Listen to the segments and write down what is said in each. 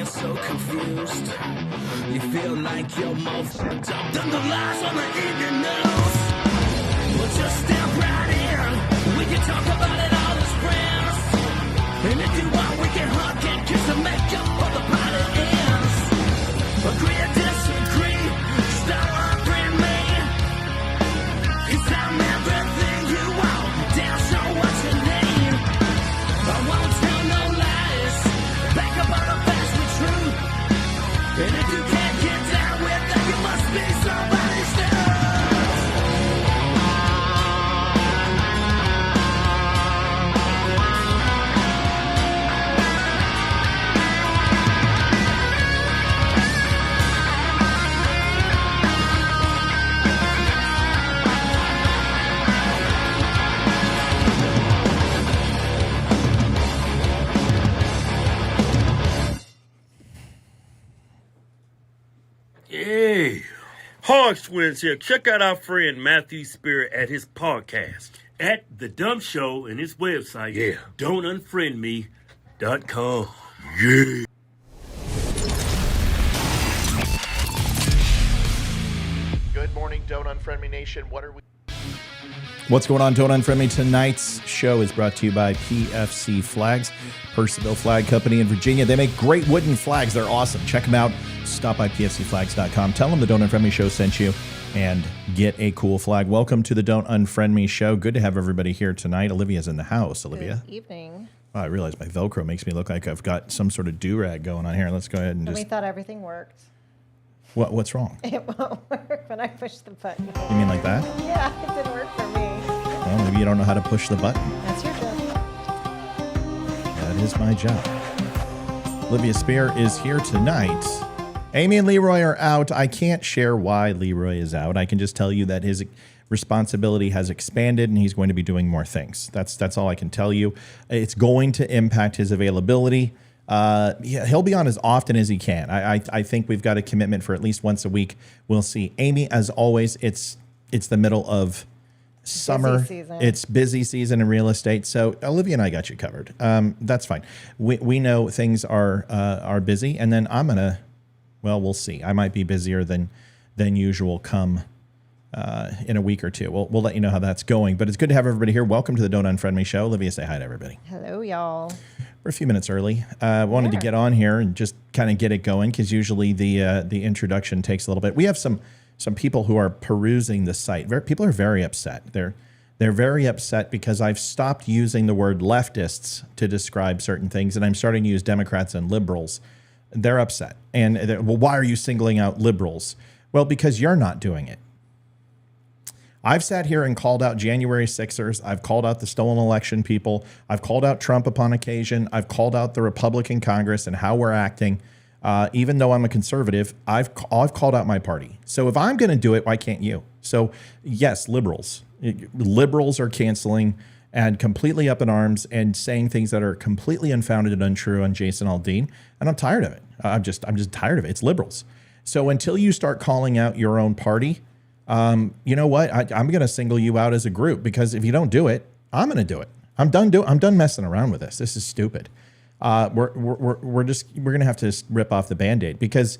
being so confused. You feel like you're more fucked up than the lies on the evening news. Well, just step right in. We can talk about it all as friends. And if you want, we can hug and kiss and make up for the party ends. Agree or disagree, stop offering me. 'Cause I'm everything you want, damn sure what you need. I won't tell no lies, back up all the facts with truth. And if you can't get down with that, you must be somebody's new. Hey, Hogs Twins here. Check out our friend Matthew Spirit at his podcast at the DUM Show and his website, don'tunfriendme.com. Yeah. Good morning, Don't Unfriend Me Nation. What are we? What's going on, Don't Unfriend Me? Tonight's show is brought to you by PFC Flags, Purcellville Flag Company in Virginia. They make great wooden flags. They're awesome. Check them out. Stop by pfcflags.com. Tell them the Don't Unfriend Me show sent you and get a cool flag. Welcome to the Don't Unfriend Me show. Good to have everybody here tonight. Olivia's in the house. Olivia. Good evening. Oh, I realize my Velcro makes me look like I've got some sort of do-rag going on here. Let's go ahead and We just... thought everything worked. What's wrong? It won't work when I push the button. You mean like that? Yeah, it didn't work for me. Well, maybe you don't know how to push the button. That's your job. That is my job. Olivia Spear is here tonight. Amy and Leroy are out. I can't share why Leroy is out. I can just tell you that his responsibility has expanded and he's going to be doing more things. That's all I can tell you. It's going to impact his availability. He'll be on as often as he can. I think we've got a commitment for at least once a week. We'll see. Amy, as always, it's the middle of summer. Busy season. It's busy season in real estate. So Olivia and I got you covered. That's fine. We know things are busy, and then I'm gonna. Well, we'll see. I might be busier than usual come in a week or two. We'll let you know how that's going. But it's good to have everybody here. Welcome to the Don't Unfriend Me show. Olivia, say hi to everybody. Hello, y'all. We're a few minutes early. Wanted to get on here and just kind of get it going because usually the introduction takes a little bit. We have some people who are perusing the site. People are very upset. They're very upset because I've stopped using the word leftists to describe certain things, and I'm starting to use Democrats and liberals. They're upset. And well, why are you singling out liberals? Well, because you're not doing it. I've sat here and called out January 6ers. I've called out the stolen election people. I've called out Trump upon occasion. I've called out the Republican Congress and how we're acting. Even though I'm a conservative, I've called out my party. So if I'm going to do it, why can't you? So yes, liberals are canceling and completely up in arms and saying things that are completely unfounded and untrue on Jason Aldean. And I'm tired of it. I'm just tired of it. It's liberals. So until you start calling out your own party, you know what? I'm going to single you out as a group, because if you don't do it, I'm going to do it. I'm done messing around with this. This is stupid. We're going to have to rip off the Band-Aid, because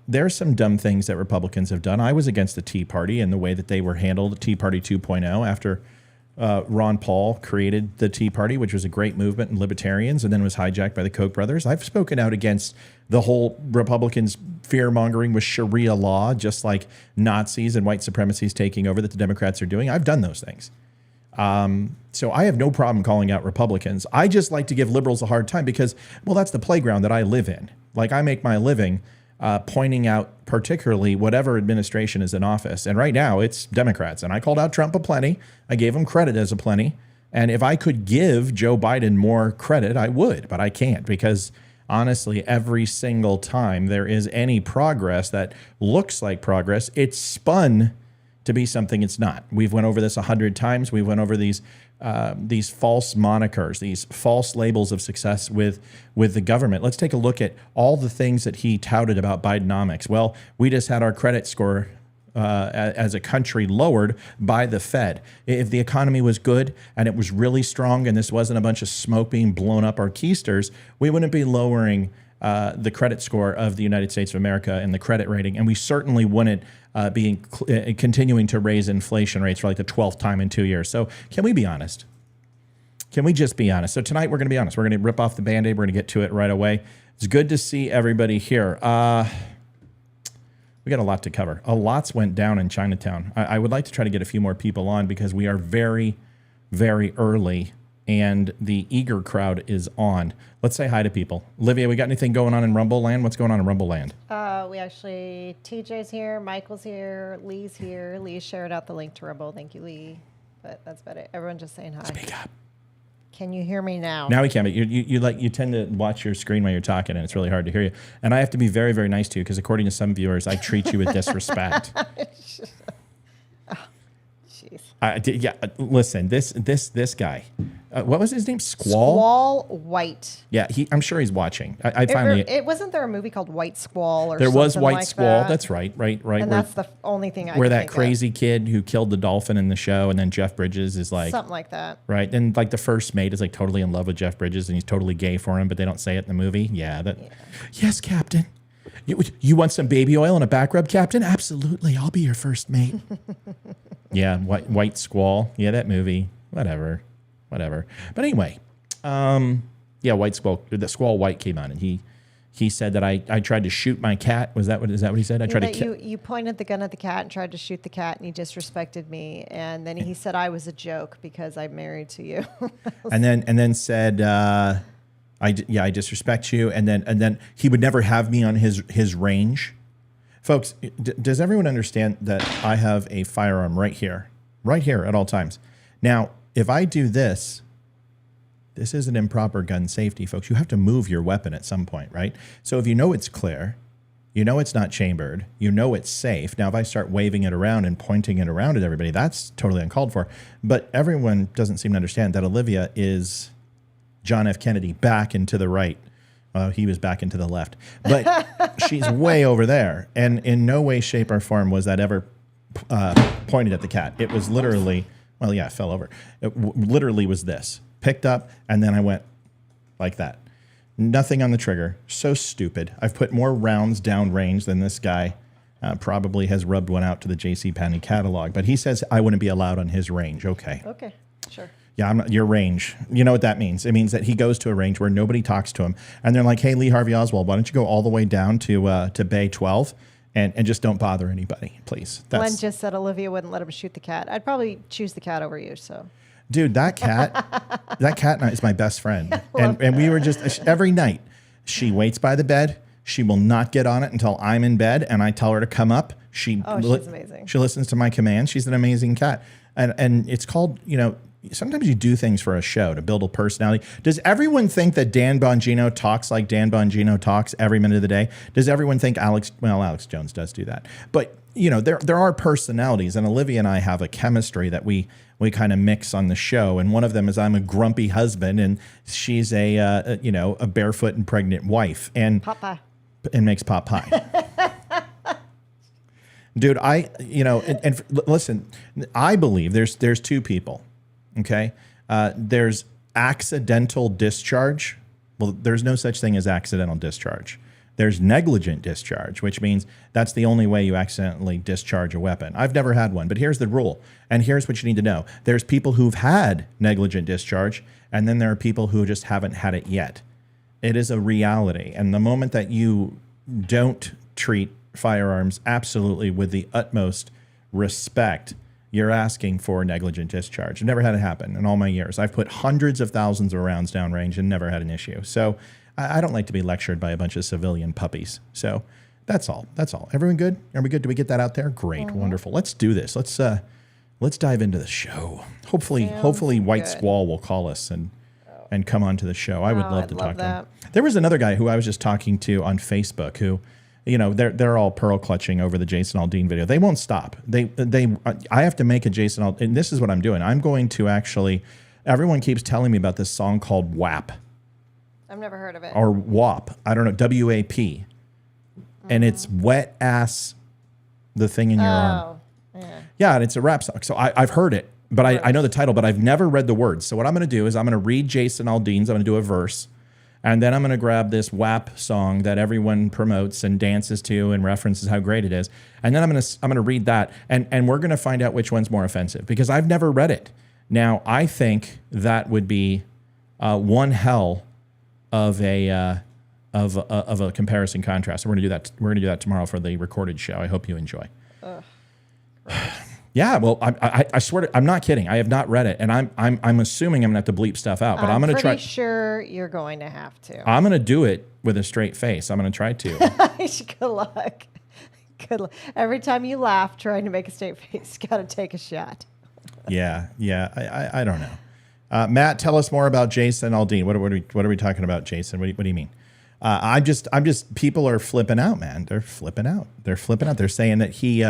there's some dumb things that Republicans have done. I was against the Tea Party and the way that they were handled, Tea Party 2.0, after Ron Paul created the Tea Party, which was a great movement in libertarians, and then was hijacked by the Koch brothers. I've spoken out against the whole Republicans fear-mongering with Sharia law, just like Nazis and white supremacies taking over that the Democrats are doing. I've done those things. So I have no problem calling out Republicans. I just like to give liberals a hard time because, well, that's the playground that I live in. Like, I make my living pointing out particularly whatever administration is in office. And right now it's Democrats. And I called out Trump aplenty. I gave him credit as aplenty. And if I could give Joe Biden more credit, I would, but I can't, because honestly, every single time there is any progress that looks like progress, it's spun to be something it's not. We've went over this 100 times. We went over these false monikers, these false labels of success with the government. Let's take a look at all the things that he touted about Bidenomics. Well, we just had our credit score as a country lowered by the Fed. If the economy was good and it was really strong and this wasn't a bunch of smoke being blown up our keisters, we wouldn't be lowering the credit score of the United States of America and the credit rating, and we certainly wouldn't be continuing to raise inflation rates for like the 12th time in 2 years. So can we be honest? Can we just be honest? So tonight we're going to be honest. We're going to rip off the Band-Aid. We're going to get to it right away. It's good to see everybody here. We got a lot to cover. A lot's went down in Chinatown. I would like to try to get a few more people on because we are very, very early and the eager crowd is on. Let's say hi to people. Olivia, we got anything going on in Rumble Land? What's going on in Rumble Land? We actually, TJ's here, Michael's here, Lee's here. Lee shared out the link to Rumble. Thank you, Lee. But that's about it. Everyone just saying hi. Speak up. Can you hear me now? Now we can, but you tend to watch your screen while you're talking, and it's really hard to hear you. And I have to be very, very nice to you because according to some viewers, I treat you with disrespect. Jeez. Listen, this guy, what was his name? Squall White. Yeah, I'm sure he's watching. It wasn't there a movie called White Squall or there something was White like Squall. that? That's right. And that's the only thing I where can that think crazy kid who killed the dolphin in the show, and then Jeff Bridges is like something like that. Right, and like the first mate is like totally in love with Jeff Bridges, and he's totally gay for him, but they don't say it in the movie. Yeah. Yes, Captain. You want some baby oil and a back rub, Captain? Absolutely. I'll be your first mate. Yeah, White Squall. Yeah, that movie. Whatever. But anyway, White Squall. The Squall White came on, and he said that I tried to shoot my cat. Is that what he said? I tried to. You pointed the gun at the cat and tried to shoot the cat, and he disrespected me. And then he said I was a joke because I'm married to you. and then said. I disrespect you, and then he would never have me on his range. Folks, does everyone understand that I have a firearm right here at all times? Now, if I do this isn't improper gun safety, folks. You have to move your weapon at some point, right? So if you know it's clear, you know it's not chambered, you know it's safe. Now, if I start waving it around and pointing it around at everybody, that's totally uncalled for. But everyone doesn't seem to understand that Olivia is John F. Kennedy back and to the right. He was back and to the left. But she's way over there. And in no way, shape, or form was that ever pointed at the cat. It was literally, it fell over. It literally was this. Picked up, and then I went like that. Nothing on the trigger. So stupid. I've put more rounds down range than this guy probably has rubbed one out to the JCPenney catalog. But he says I wouldn't be allowed on his range. Okay, sure. Yeah, I'm not your range. You know what that means? It means that he goes to a range where nobody talks to him, and they're like, "Hey, Lee Harvey Oswald, why don't you go all the way down to Bay 12 and just don't bother anybody, please?" Glenn just said Olivia wouldn't let him shoot the cat. I'd probably choose the cat over you. So, dude, that cat is my best friend, and we were just every night. She waits by the bed. She will not get on it until I'm in bed, and I tell her to come up. she's amazing. She listens to my commands. She's an amazing cat, and it's called sometimes you do things for a show to build a personality. Does everyone think that Dan Bongino talks like Dan Bongino talks every minute of the day? Does everyone think Alex Jones does do that? But, there are personalities, and Olivia and I have a chemistry that we kind of mix on the show. And one of them is I'm a grumpy husband, and she's a barefoot and pregnant wife. And Papa. And makes pot pie. Dude, listen, I believe there's two people. Okay. There's accidental discharge. Well, there's no such thing as accidental discharge. There's negligent discharge, which means that's the only way you accidentally discharge a weapon. I've never had one, but here's the rule. And here's what you need to know. There's people who've had negligent discharge, and then there are people who just haven't had it yet. It is a reality. And the moment that you don't treat firearms absolutely with the utmost respect, you're asking for negligent discharge. I've never had it happen in all my years. I've put hundreds of thousands of rounds downrange and never had an issue. So I don't like to be lectured by a bunch of civilian puppies. So that's all. Everyone good? Are we good? Did we get that out there? Great. Mm-hmm. Wonderful. Let's do this. Let's dive into the show. Hopefully White Squall will call us and come onto the show. I would love to talk to him. There was another guy who I was just talking to on Facebook who, they're all pearl clutching over the Jason Aldean video. They won't stop. I have to make a Jason Aldean, and this is what I'm doing. I'm going to actually, everyone keeps telling me about this song called WAP. I've never heard of it. Or WAP. I don't know, WAP. Mm-hmm. And it's wet ass, the thing in your arm. Yeah, and it's a rap song. So I've heard it, but I know the title, but I've never read the words. So what I'm going to do is I'm going to read Jason Aldean's. I'm going to do a verse. And then I'm going to grab this WAP song that everyone promotes and dances to and references how great it is. And then I'm going to read that, and we're going to find out which one's more offensive, because I've never read it. Now, I think that would be one hell of a comparison contrast. So we're going to do that. We're going to do that tomorrow for the recorded show. I hope you enjoy. Yeah, well, I swear to, I'm not kidding. I have not read it, and I'm assuming I'm gonna have to bleep stuff out. But I'm gonna try. Pretty sure you're going to have to. I'm gonna do it with a straight face. I'm gonna try to. Good luck. Good luck. Every time you laugh, trying to make a straight face, you gotta take a shot. Yeah. I don't know. Matt, tell us more about Jason Aldean. What are we talking about, Jason? What do you mean? I'm just people are flipping out, man. They're flipping out. They're saying that he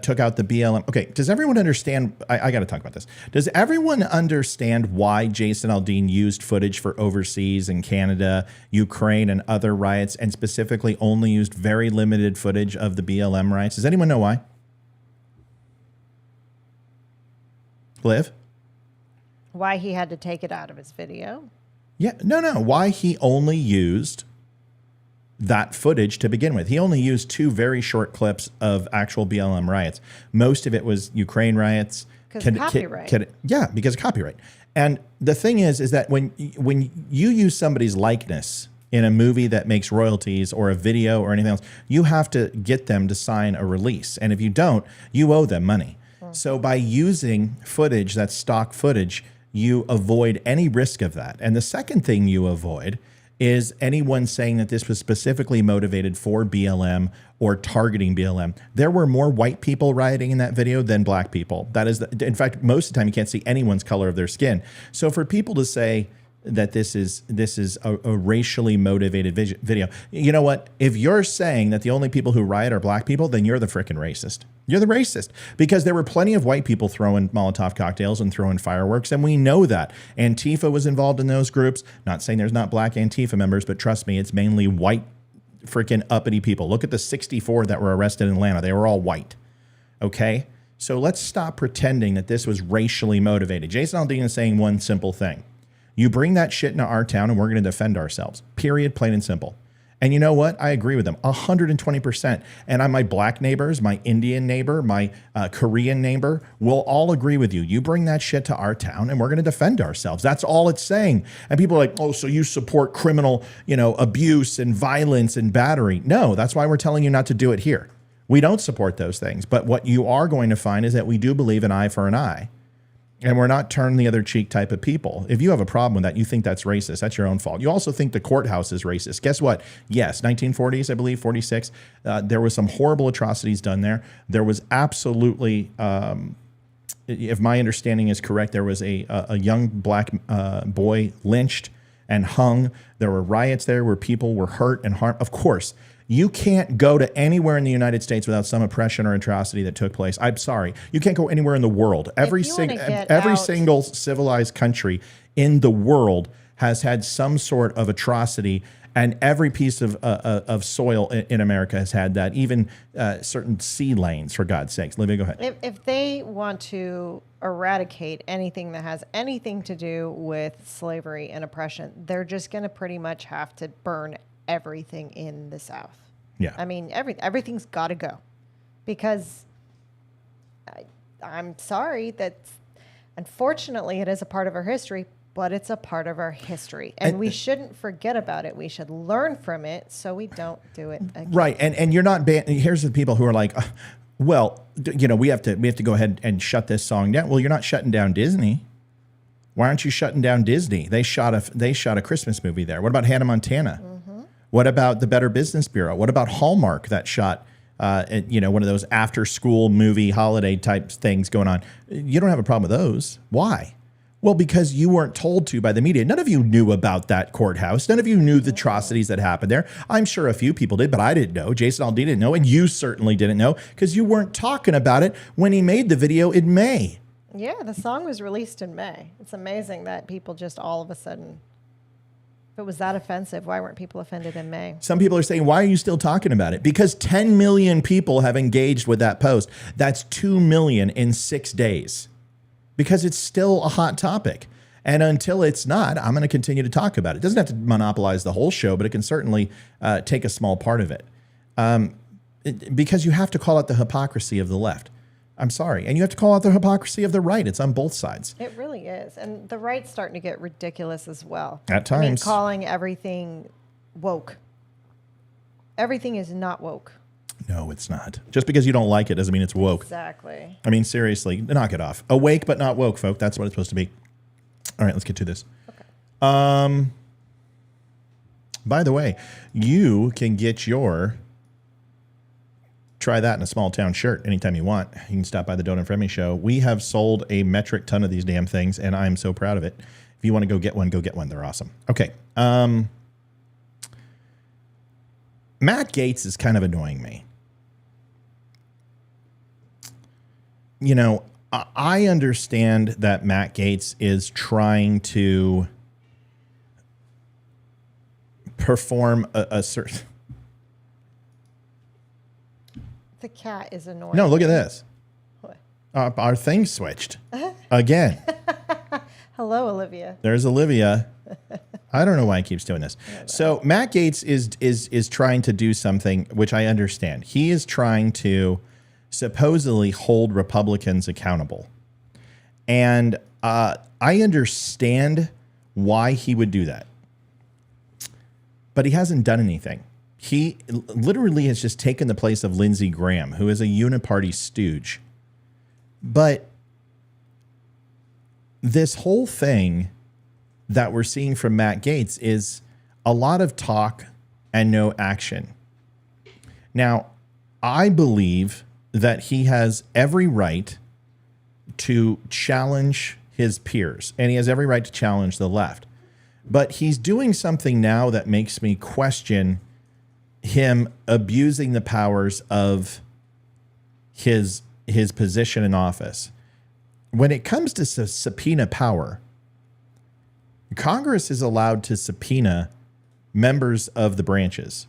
took out the BLM. Okay, does everyone understand? I got to talk about this. Does everyone understand why Jason Aldean used footage for overseas in Canada, Ukraine, and other riots, and specifically only used very limited footage of the BLM riots? Does anyone know why? Liv? Why he had to take it out of his video? Yeah, no. Why he only used that footage to begin with. He only used 2 very short clips of actual BLM riots. Most of it was Ukraine riots. Because of copyright. Yeah, because of copyright. And the thing is that when you use somebody's likeness in a movie that makes royalties or a video or anything else, you have to get them to sign a release. And if you don't, you owe them money. So by using footage that's stock footage, you avoid any risk of that. And the second thing you avoid is anyone saying that this was specifically motivated for BLM or targeting BLM. There were more white people rioting in that video than black people. That is, in fact, most of the time you can't see anyone's color of their skin. So for people to say that this is a racially motivated video, you know what? If you're saying that the only people who riot are black people, then you're the frickin' racist. You're the racist, because there were plenty of white people throwing Molotov cocktails and throwing fireworks, and we know that. Antifa was involved in those groups. Not saying there's not black Antifa members, but trust me, it's mainly white freaking uppity people. Look at the 64 that were arrested in Atlanta. They were all white. Okay? So let's stop pretending that this was racially motivated. Jason Aldean is saying one simple thing. You bring that shit into our town and we're going to defend ourselves. Period, plain and simple. And you know what? I agree with them 120%. And my black neighbors, my Indian neighbor, my Korean neighbor will all agree with you. You bring that shit to our town and we're going to defend ourselves. That's all it's saying. And people are like, oh, so you support criminal, abuse and violence and battery. No, that's why we're telling you not to do it here. We don't support those things. But what you are going to find is that we do believe an eye for an eye. And we're not turn the other cheek type of people. If you have a problem with that, you think that's racist, that's your own fault. You also think the courthouse is racist. Guess what? Yes, 1940s, I believe, 46, there was some horrible atrocities done there. There was absolutely, if my understanding is correct, there was a young black boy lynched and hung. There were riots there where people were hurt and harmed. Of course, you can't go to anywhere in the United States without some oppression or atrocity that took place. I'm sorry. You can't go anywhere in the world. Every single civilized country in the world has had some sort of atrocity, and every piece of soil in America has had that, even certain sea lanes, for God's sakes. Olivia, go ahead. If they want to eradicate anything that has anything to do with slavery and oppression, they're just going to pretty much have to burn everything in the South. Yeah. I mean, everything's got to go, because I'm sorry that unfortunately it is a part of our history, but it's a part of our history, and we shouldn't forget about it. We should learn from it so we don't do it again. Right. And you're not here's the people who are like, well, we have to go ahead and shut this song down. Well, you're not shutting down Disney. Why aren't you shutting down Disney? They shot a Christmas movie there. What about Hannah Montana? Mm-hmm. What about the Better Business Bureau? What about Hallmark that shot, one of those after-school movie holiday type things going on? You don't have a problem with those. Why? Well, because you weren't told to by the media. None of you knew about that courthouse. None of you knew the atrocities that happened there. I'm sure a few people did, but I didn't know. Jason Aldean didn't know, and you certainly didn't know, because you weren't talking about it when he made the video in May. Yeah, the song was released in May. It's amazing that people just all of a sudden, if it was that offensive, why weren't people offended in May? Some people are saying, why are you still talking about it? Because 10 million people have engaged with that post. That's 2 million in 6 days. Because it's still a hot topic. And until it's not, I'm going to continue to talk about it. It doesn't have to monopolize the whole show, but it can certainly take a small part of it. Because you have to call out the hypocrisy of the left. I'm sorry. And you have to call out the hypocrisy of the right. It's on both sides. It really is. And the right's starting to get ridiculous as well. At times. I mean, calling everything woke. Everything is not woke. No, it's not. Just because you don't like it doesn't mean it's woke. Exactly. I mean, seriously, knock it off. Awake but not woke, folk. That's what it's supposed to be. All right, let's get to this. Okay. By the way, you can get your try that in a small town shirt anytime you want. You can stop by the Unfriend Me show. We have sold a metric ton of these damn things, and I'm so proud of it. If you want to go get one, go get one. They're awesome. Okay. Matt Gaetz is kind of annoying me. You know, I understand that Matt Gaetz is trying to perform a certain... The cat is annoying. No, look at this. What? Our thing switched again. Hello, Olivia. There's Olivia. I don't know why he keeps doing this. So Matt Gaetz is trying to do something which I understand. He is trying to supposedly hold Republicans accountable. And I understand why he would do that. But he hasn't done anything. He literally has just taken the place of Lindsey Graham, who is a uniparty stooge. But this whole thing that we're seeing from Matt Gaetz is a lot of talk and no action. Now, I believe that he has every right to challenge his peers, and he has every right to challenge the left. But he's doing something now that makes me question him abusing the powers of his position in office. When it comes to subpoena power, Congress is allowed to subpoena members of the branches.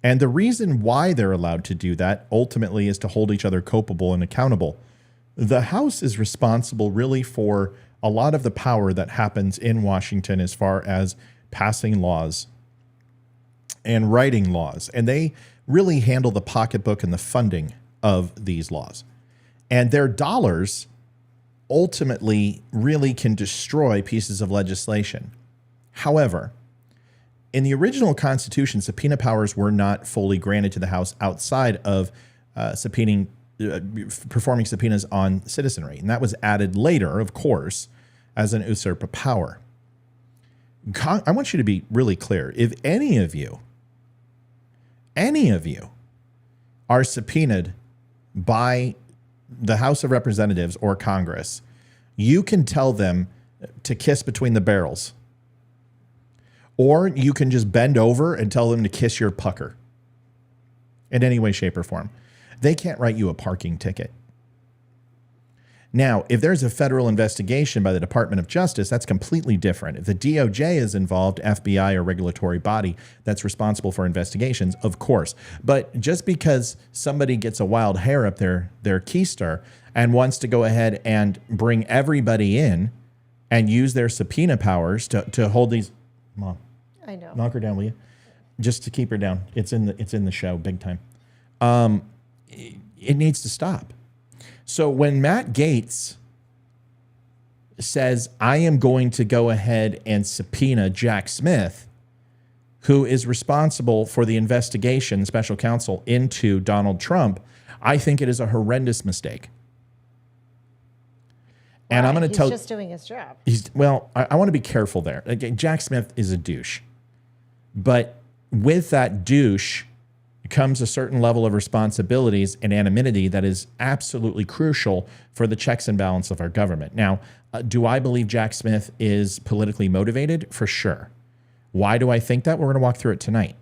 And the reason why they're allowed to do that ultimately is to hold each other culpable and accountable. The House is responsible really for a lot of the power that happens in Washington as far as passing laws and writing laws. And they really handle the pocketbook and the funding of these laws. And their dollars ultimately really can destroy pieces of legislation. However, in the original Constitution, subpoena powers were not fully granted to the House outside of performing subpoenas on citizenry. And that was added later, of course, as an usurp power. I want you to be really clear. If any of you are subpoenaed by the House of Representatives or Congress, you can tell them to kiss between the barrels. Or you can just bend over and tell them to kiss your pucker in any way, shape, or form. They can't write you a parking ticket. Now, if there's a federal investigation by the Department of Justice, that's completely different. If the DOJ is involved, FBI or regulatory body that's responsible for investigations, of course. But just because somebody gets a wild hair up their keister and wants to go ahead and bring everybody in and use their subpoena powers to hold these... Mom, I know. knock her down, will you? Just to keep her down. It's in the show, big time. It needs to stop. So when Matt Gaetz says, I am going to go ahead and subpoena Jack Smith, who is responsible for the investigation, special counsel, into Donald Trump, I think it is a horrendous mistake. And I'm going to tell... He's just doing his job. I want to be careful there. Again, Jack Smith is a douche. But with that douche comes a certain level of responsibilities and anonymity that is absolutely crucial for the checks and balance of our government. Now, do I believe Jack Smith is politically motivated? For sure. Why do I think that? We're going to walk through it tonight.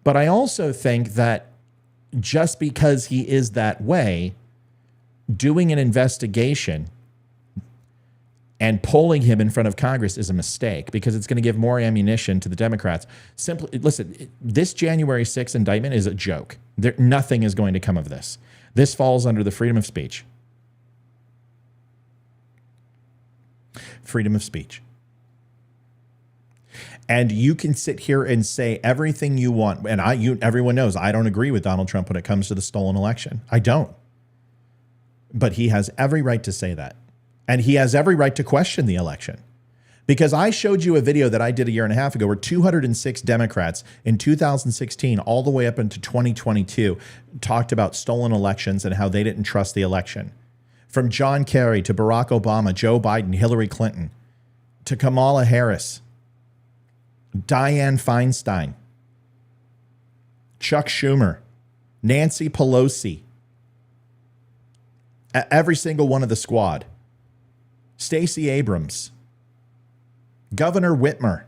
But I also think that just because he is that way, doing an investigation and polling him in front of Congress is a mistake because it's going to give more ammunition to the Democrats. Simply, listen, this January 6th indictment is a joke. Nothing is going to come of this. This falls under the freedom of speech. Freedom of speech. And you can sit here and say everything you want. And everyone knows I don't agree with Donald Trump when it comes to the stolen election. I don't. But he has every right to say that. And he has every right to question the election. Because I showed you a video that I did a year and a half ago where 206 Democrats in 2016 all the way up into 2022 talked about stolen elections and how they didn't trust the election. From John Kerry to Barack Obama, Joe Biden, Hillary Clinton, to Kamala Harris, Dianne Feinstein, Chuck Schumer, Nancy Pelosi, every single one of the squad, Stacey Abrams, Governor Whitmer.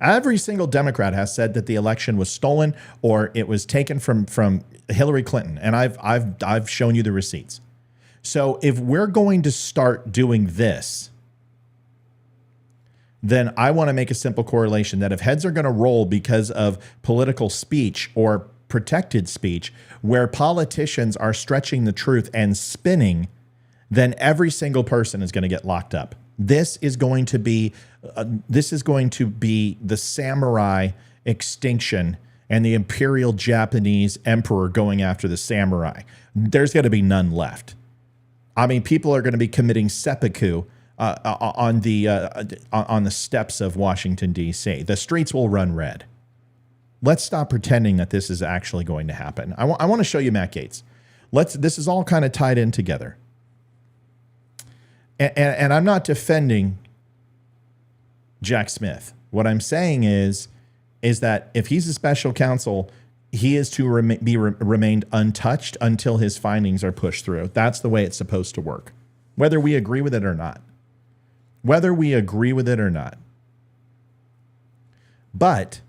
Every single Democrat has said that the election was stolen or it was taken from Hillary Clinton, and I've shown you the receipts. So if we're going to start doing this, then I want to make a simple correlation that if heads are going to roll because of political speech or protected speech, where politicians are stretching the truth and spinning, then every single person is going to get locked up. This is going to be the samurai extinction and the imperial Japanese emperor going after the samurai. There's going to be none left. I mean, people are going to be committing seppuku on the steps of Washington, D.C. The streets will run red. Let's stop pretending that this is actually going to happen. I want to show you Matt Gaetz. This is all kind of tied in together. And I'm not defending Jack Smith. What I'm saying is that if he's a special counsel, he is to remained untouched until his findings are pushed through. That's the way it's supposed to work, whether we agree with it or not. Whether we agree with it or not. But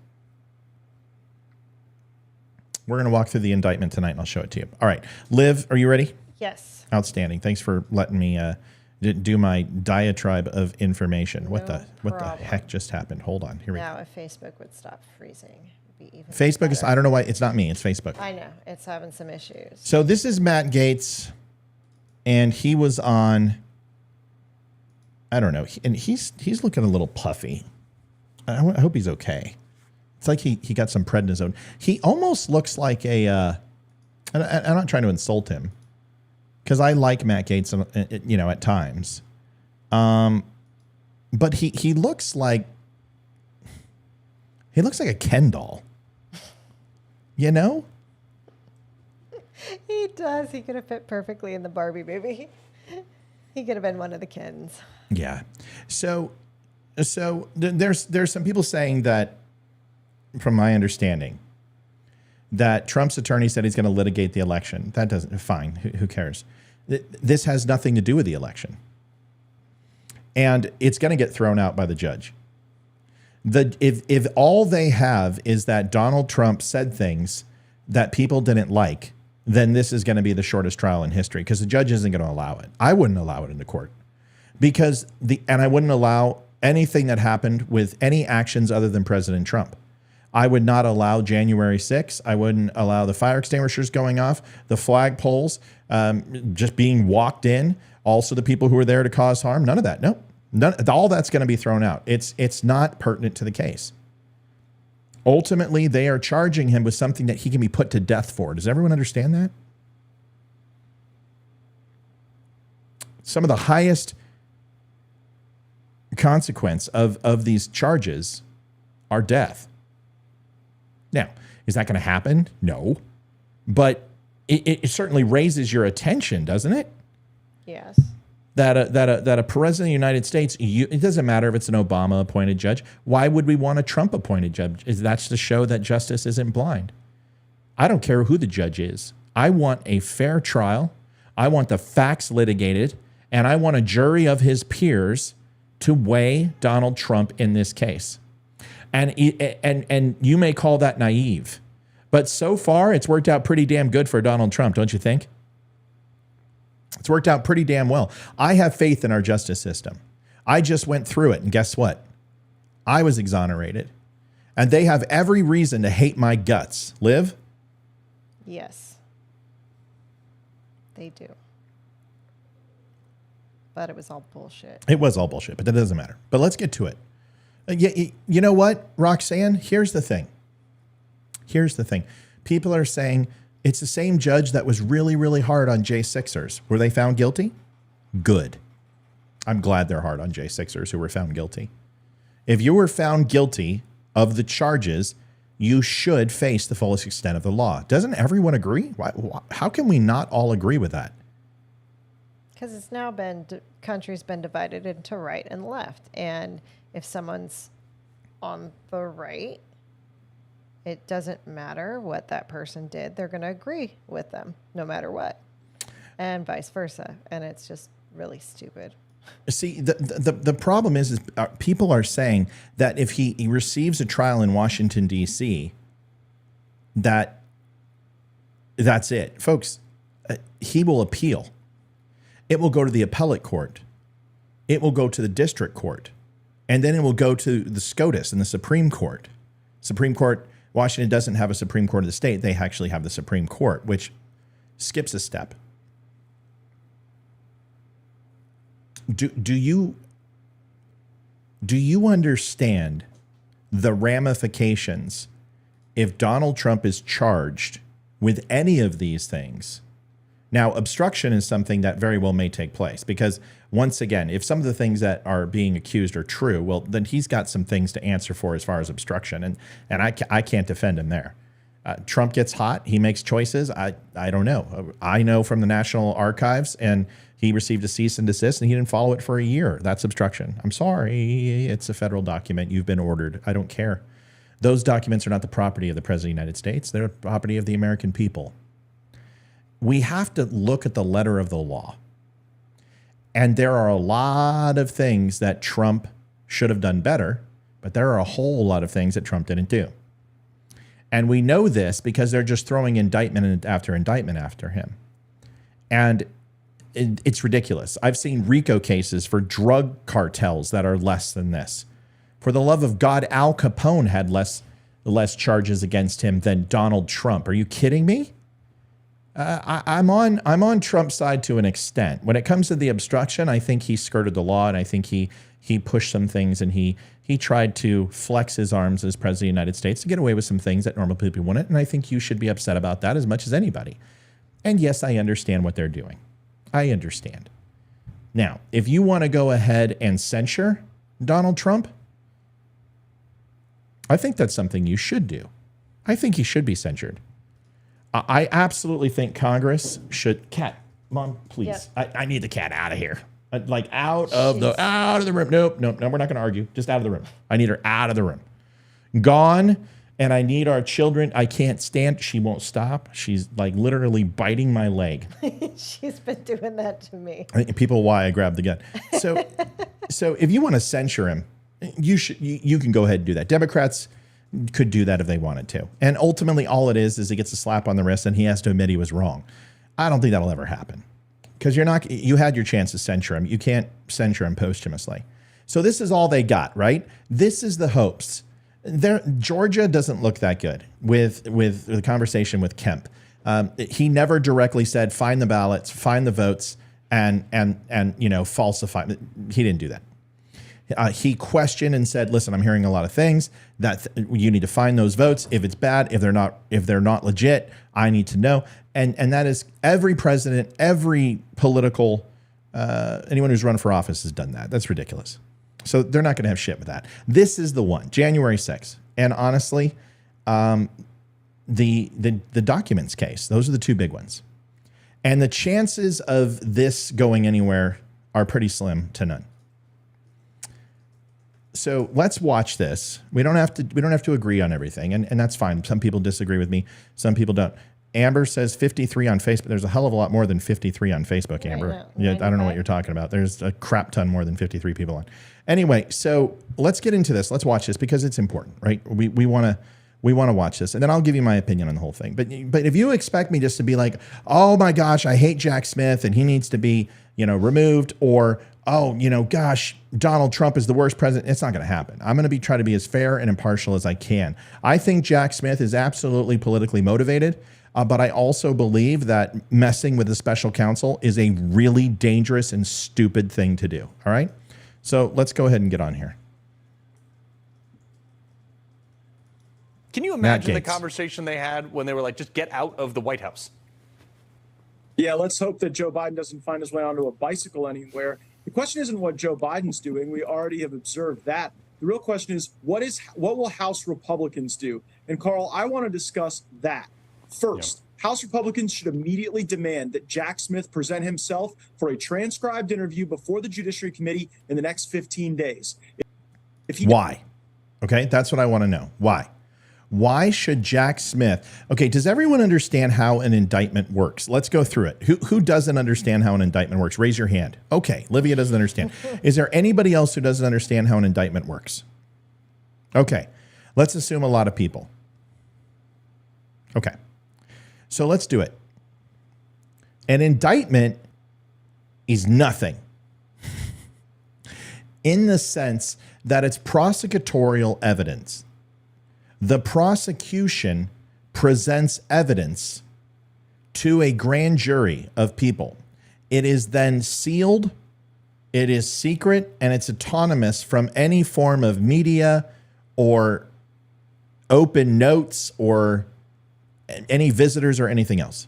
we're going to walk through the indictment tonight, and I'll show it to you. All right. Liv, are you ready? Yes. Outstanding. Thanks for letting me do my diatribe of information. What the heck just happened? Hold on. Here we go. Now, if Facebook would stop freezing, it'd be even Facebook better. is, I don't know why, it's not me, it's Facebook. I know. It's having some issues. So this is Matt Gaetz, and he was on, I don't know, and he's looking a little puffy. I hope he's okay. It's like he got some prednisone. He almost looks like I'm not trying to insult him, because I like Matt Gaetz, at times. But he looks like a Ken doll. You know? He does. He could have fit perfectly in the Barbie movie. He could have been one of the Kens. Yeah. So there's some people saying that, from my understanding, that Trump's attorney said he's going to litigate the election. That doesn't, fine. Who cares? This has nothing to do with the election. And it's going to get thrown out by the judge. If all they have is that Donald Trump said things that people didn't like, then this is going to be the shortest trial in history, because the judge isn't going to allow it. I wouldn't allow it in the court, and I wouldn't allow anything that happened with any actions other than President Trump. I would not allow January 6th. I wouldn't allow the fire extinguishers going off, the flagpoles just being walked in, also the people who were there to cause harm. None of that. No. All that's going to be thrown out. It's not pertinent to the case. Ultimately, they are charging him with something that he can be put to death for. Does everyone understand that? Some of the highest consequence of these charges are death. Now, is that going to happen? No. But it certainly raises your attention, doesn't it? Yes. That a president of the United States, it doesn't matter if it's an Obama-appointed judge. Why would we want a Trump-appointed judge? That's to show that justice isn't blind. I don't care who the judge is. I want a fair trial. I want the facts litigated, and I want a jury of his peers to weigh Donald Trump in this case. And you may call that naive, but so far it's worked out pretty damn good for Donald Trump, don't you think? It's worked out pretty damn well. I have faith in our justice system. I just went through it, and guess what? I was exonerated. And they have every reason to hate my guts. Liv? Yes. They do. But it was all bullshit. It was all bullshit, but that doesn't matter. But let's get to it. You know what, Roxanne? Here's the thing. People are saying it's the same judge that was really, really hard on J6ers. Were they found guilty? Good. I'm glad they're hard on J6ers who were found guilty. If you were found guilty of the charges, you should face the fullest extent of the law. Doesn't everyone agree? How can we not all agree with that? Because it's now country's been divided into right and left. And if someone's on the right, it doesn't matter what that person did. They're going to agree with them no matter what. And vice versa. And it's just really stupid. See, the problem is people are saying that if he receives a trial in Washington, D.C., that's it. Folks, he will appeal. It will go to the appellate court. It will go to the district court. And then it will go to the SCOTUS and the Supreme Court. Supreme Court, Washington doesn't have a Supreme Court of the state. They actually have the Supreme Court, which skips a step. Do you understand the ramifications if Donald Trump is charged with any of these things? Now, obstruction is something that very well may take place because, once again, if some of the things that are being accused are true, well, then he's got some things to answer for as far as obstruction, and I can't defend him there. Trump gets hot. He makes choices. I don't know. I know from the National Archives, and he received a cease and desist, and he didn't follow it for a year. That's obstruction. I'm sorry. It's a federal document. You've been ordered. I don't care. Those documents are not the property of the President of the United States. They're the property of the American people. We have to look at the letter of the law. And there are a lot of things that Trump should have done better, but there are a whole lot of things that Trump didn't do. And we know this because they're just throwing indictment after indictment after him. And it's ridiculous. I've seen RICO cases for drug cartels that are less than this. For the love of God, Al Capone had less charges against him than Donald Trump. Are you kidding me? I'm on Trump's side to an extent. When it comes to the obstruction, I think he skirted the law, and I think he pushed some things, and he tried to flex his arms as president of the United States to get away with some things that normal people wouldn't, and I think you should be upset about that as much as anybody. And yes, I understand what they're doing. I understand. Now, if you want to go ahead and censure Donald Trump, I think that's something you should do. I think he should be censured. I absolutely think Congress should. Cat, Mom, please. Yep. I need the cat out of here. Like out of the room. Nope. We're not going to argue. Just out of the room. I need her out of the room. Gone. And I need our children. I can't stand. She won't stop. She's like literally biting my leg. She's been doing that to me. People, why I grabbed the gun. So if you want to censure him, you can go ahead and do that. Democrats could do that if they wanted to. And ultimately, all it is he gets a slap on the wrist and he has to admit he was wrong. I don't think that'll ever happen because you had your chance to censure him. You can't censure him posthumously. So this is all they got, right? This is the hopes. Georgia doesn't look that good with the conversation with Kemp. He never directly said, find the ballots, find the votes, and falsify. He didn't do that. He questioned and said, listen, I'm hearing a lot of things that you need to find those votes. If it's bad, if they're not legit, I need to know. And that is every president, every political, anyone who's run for office has done that. That's ridiculous. So they're not going to have shit with that. This is the one, January 6th. And honestly, the documents case, those are the two big ones. And the chances of this going anywhere are pretty slim to none. So let's watch this. We don't have to agree on everything, and that's fine. Some people disagree with me. Some people don't. Amber says 53 on Facebook. There's a hell of a lot more than 53 on Facebook, Amber. Yeah, I don't know what you're talking about. There's a crap ton more than 53 people on. Anyway, so let's get into this. Let's watch this because it's important, right? We want to watch this, and then I'll give you my opinion on the whole thing. But if you expect me just to be like, oh my gosh, I hate Jack Smith and he needs to be removed, or gosh, Donald Trump is the worst president, it's not going to happen. I'm going to try to be as fair and impartial as I can. I think Jack Smith is absolutely politically motivated. But I also believe that messing with the special counsel is a really dangerous and stupid thing to do. All right? So let's go ahead and get on here. Can you imagine the Gaetz. conversation they had when they were like, just get out of the White House? Yeah, let's hope that Joe Biden doesn't find his way onto a bicycle anywhere. The question isn't what Joe Biden's doing. We already have observed that. The real question is, what will House Republicans do? And Carl, I want to discuss that. First, House Republicans should immediately demand that Jack Smith present himself for a transcribed interview before the Judiciary Committee in the next 15 days. Why? Okay, that's what I want to know. Why? Why should Jack Smith? Okay, does everyone understand how an indictment works? Let's go through it. Who doesn't understand how an indictment works? Raise your hand. Okay, Olivia doesn't understand. Is there anybody else who doesn't understand how an indictment works? Okay, let's assume a lot of people. Okay, so let's do it. An indictment is nothing in the sense that it's prosecutorial evidence. The prosecution presents evidence to a grand jury of people. It is then sealed, it is secret, and it's autonomous from any form of media or open notes or any visitors or anything else.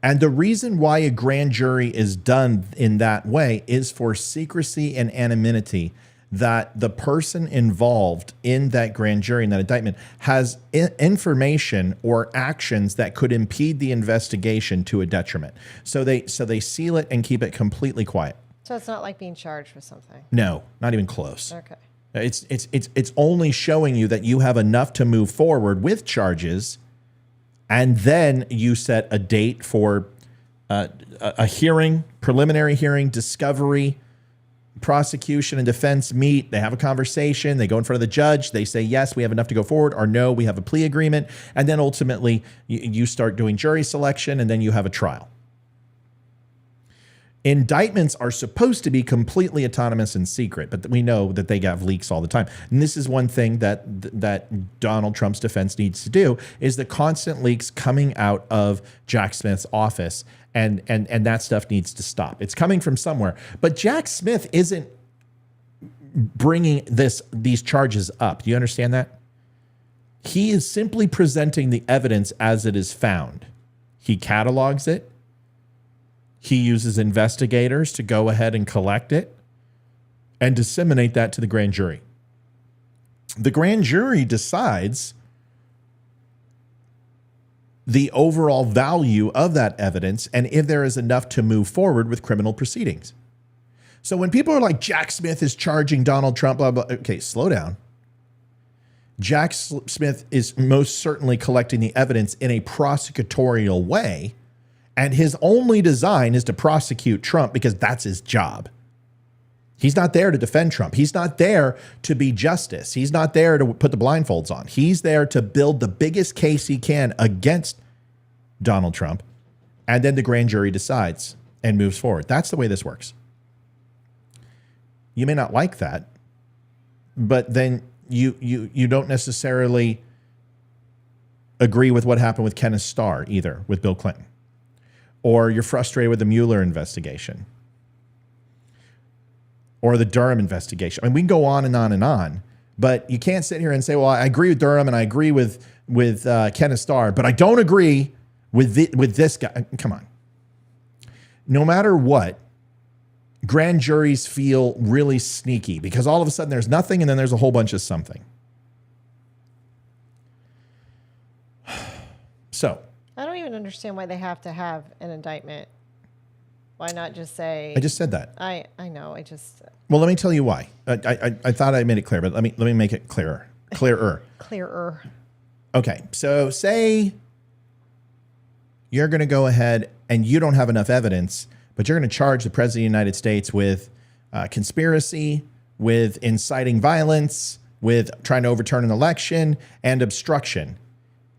And the reason why a grand jury is done in that way is for secrecy and anonymity, that the person involved in that grand jury, in that indictment, has information or actions that could impede the investigation to a detriment. So they seal it and keep it completely quiet. So it's not like being charged with something. No, not even close. Okay. It's only showing you that you have enough to move forward with charges, and then you set a date for a hearing, preliminary hearing, discovery. Prosecution and defense meet, they have a conversation, they go in front of the judge, they say, yes, we have enough to go forward, or no, we have a plea agreement. And then ultimately you start doing jury selection, and then you have a trial. Indictments are supposed to be completely autonomous and secret, but we know that they have leaks all the time. And this is one thing that Donald Trump's defense needs to do, is the constant leaks coming out of Jack Smith's office. And that stuff needs to stop. It's coming from somewhere. But Jack Smith isn't bringing these charges up. Do you understand that? He is simply presenting the evidence as it is found. He catalogs it. He uses investigators to go ahead and collect it and disseminate that to the grand jury. The grand jury decides the overall value of that evidence and if there is enough to move forward with criminal proceedings. So when people are like, Jack Smith is charging Donald Trump, blah, blah, okay, slow down. Jack Smith is most certainly collecting the evidence in a prosecutorial way, and his only design is to prosecute Trump because that's his job. He's not there to defend Trump. He's not there to be justice. He's not there to put the blindfolds on. He's there to build the biggest case he can against Donald Trump. And then the grand jury decides and moves forward. That's the way this works. You may not like that, but then you don't necessarily agree with what happened with Kenneth Starr either, with Bill Clinton. Or you're frustrated with the Mueller investigation. Or the Durham investigation. I mean, we can go on and on and on, but you can't sit here and say, well, I agree with Durham and I agree with Kenneth Starr, but I don't agree with this guy. Come on. No matter what, grand juries feel really sneaky because all of a sudden there's nothing and then there's a whole bunch of something. So. I don't even understand why they have to have an indictment. Why not just say? I just said that. I know. I just. Well, let me tell you why. I thought I made it clear, but let me make it clearer. Clearer. Okay. So say you're going to go ahead and you don't have enough evidence, but you're going to charge the president of the United States with conspiracy, with inciting violence, with trying to overturn an election, and obstruction.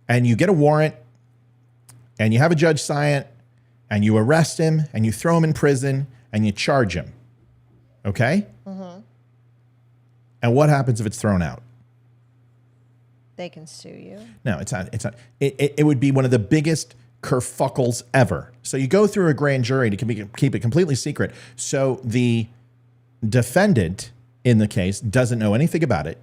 And you get a warrant, and you have a judge sign it, and you arrest him, and you throw him in prison, and you charge him. Okay? Mm-hmm. And what happens if it's thrown out? They can sue you. No, it's not. It's not. It would be one of the biggest kerfuckles ever. So you go through a grand jury to keep it completely secret. So the defendant in the case doesn't know anything about it,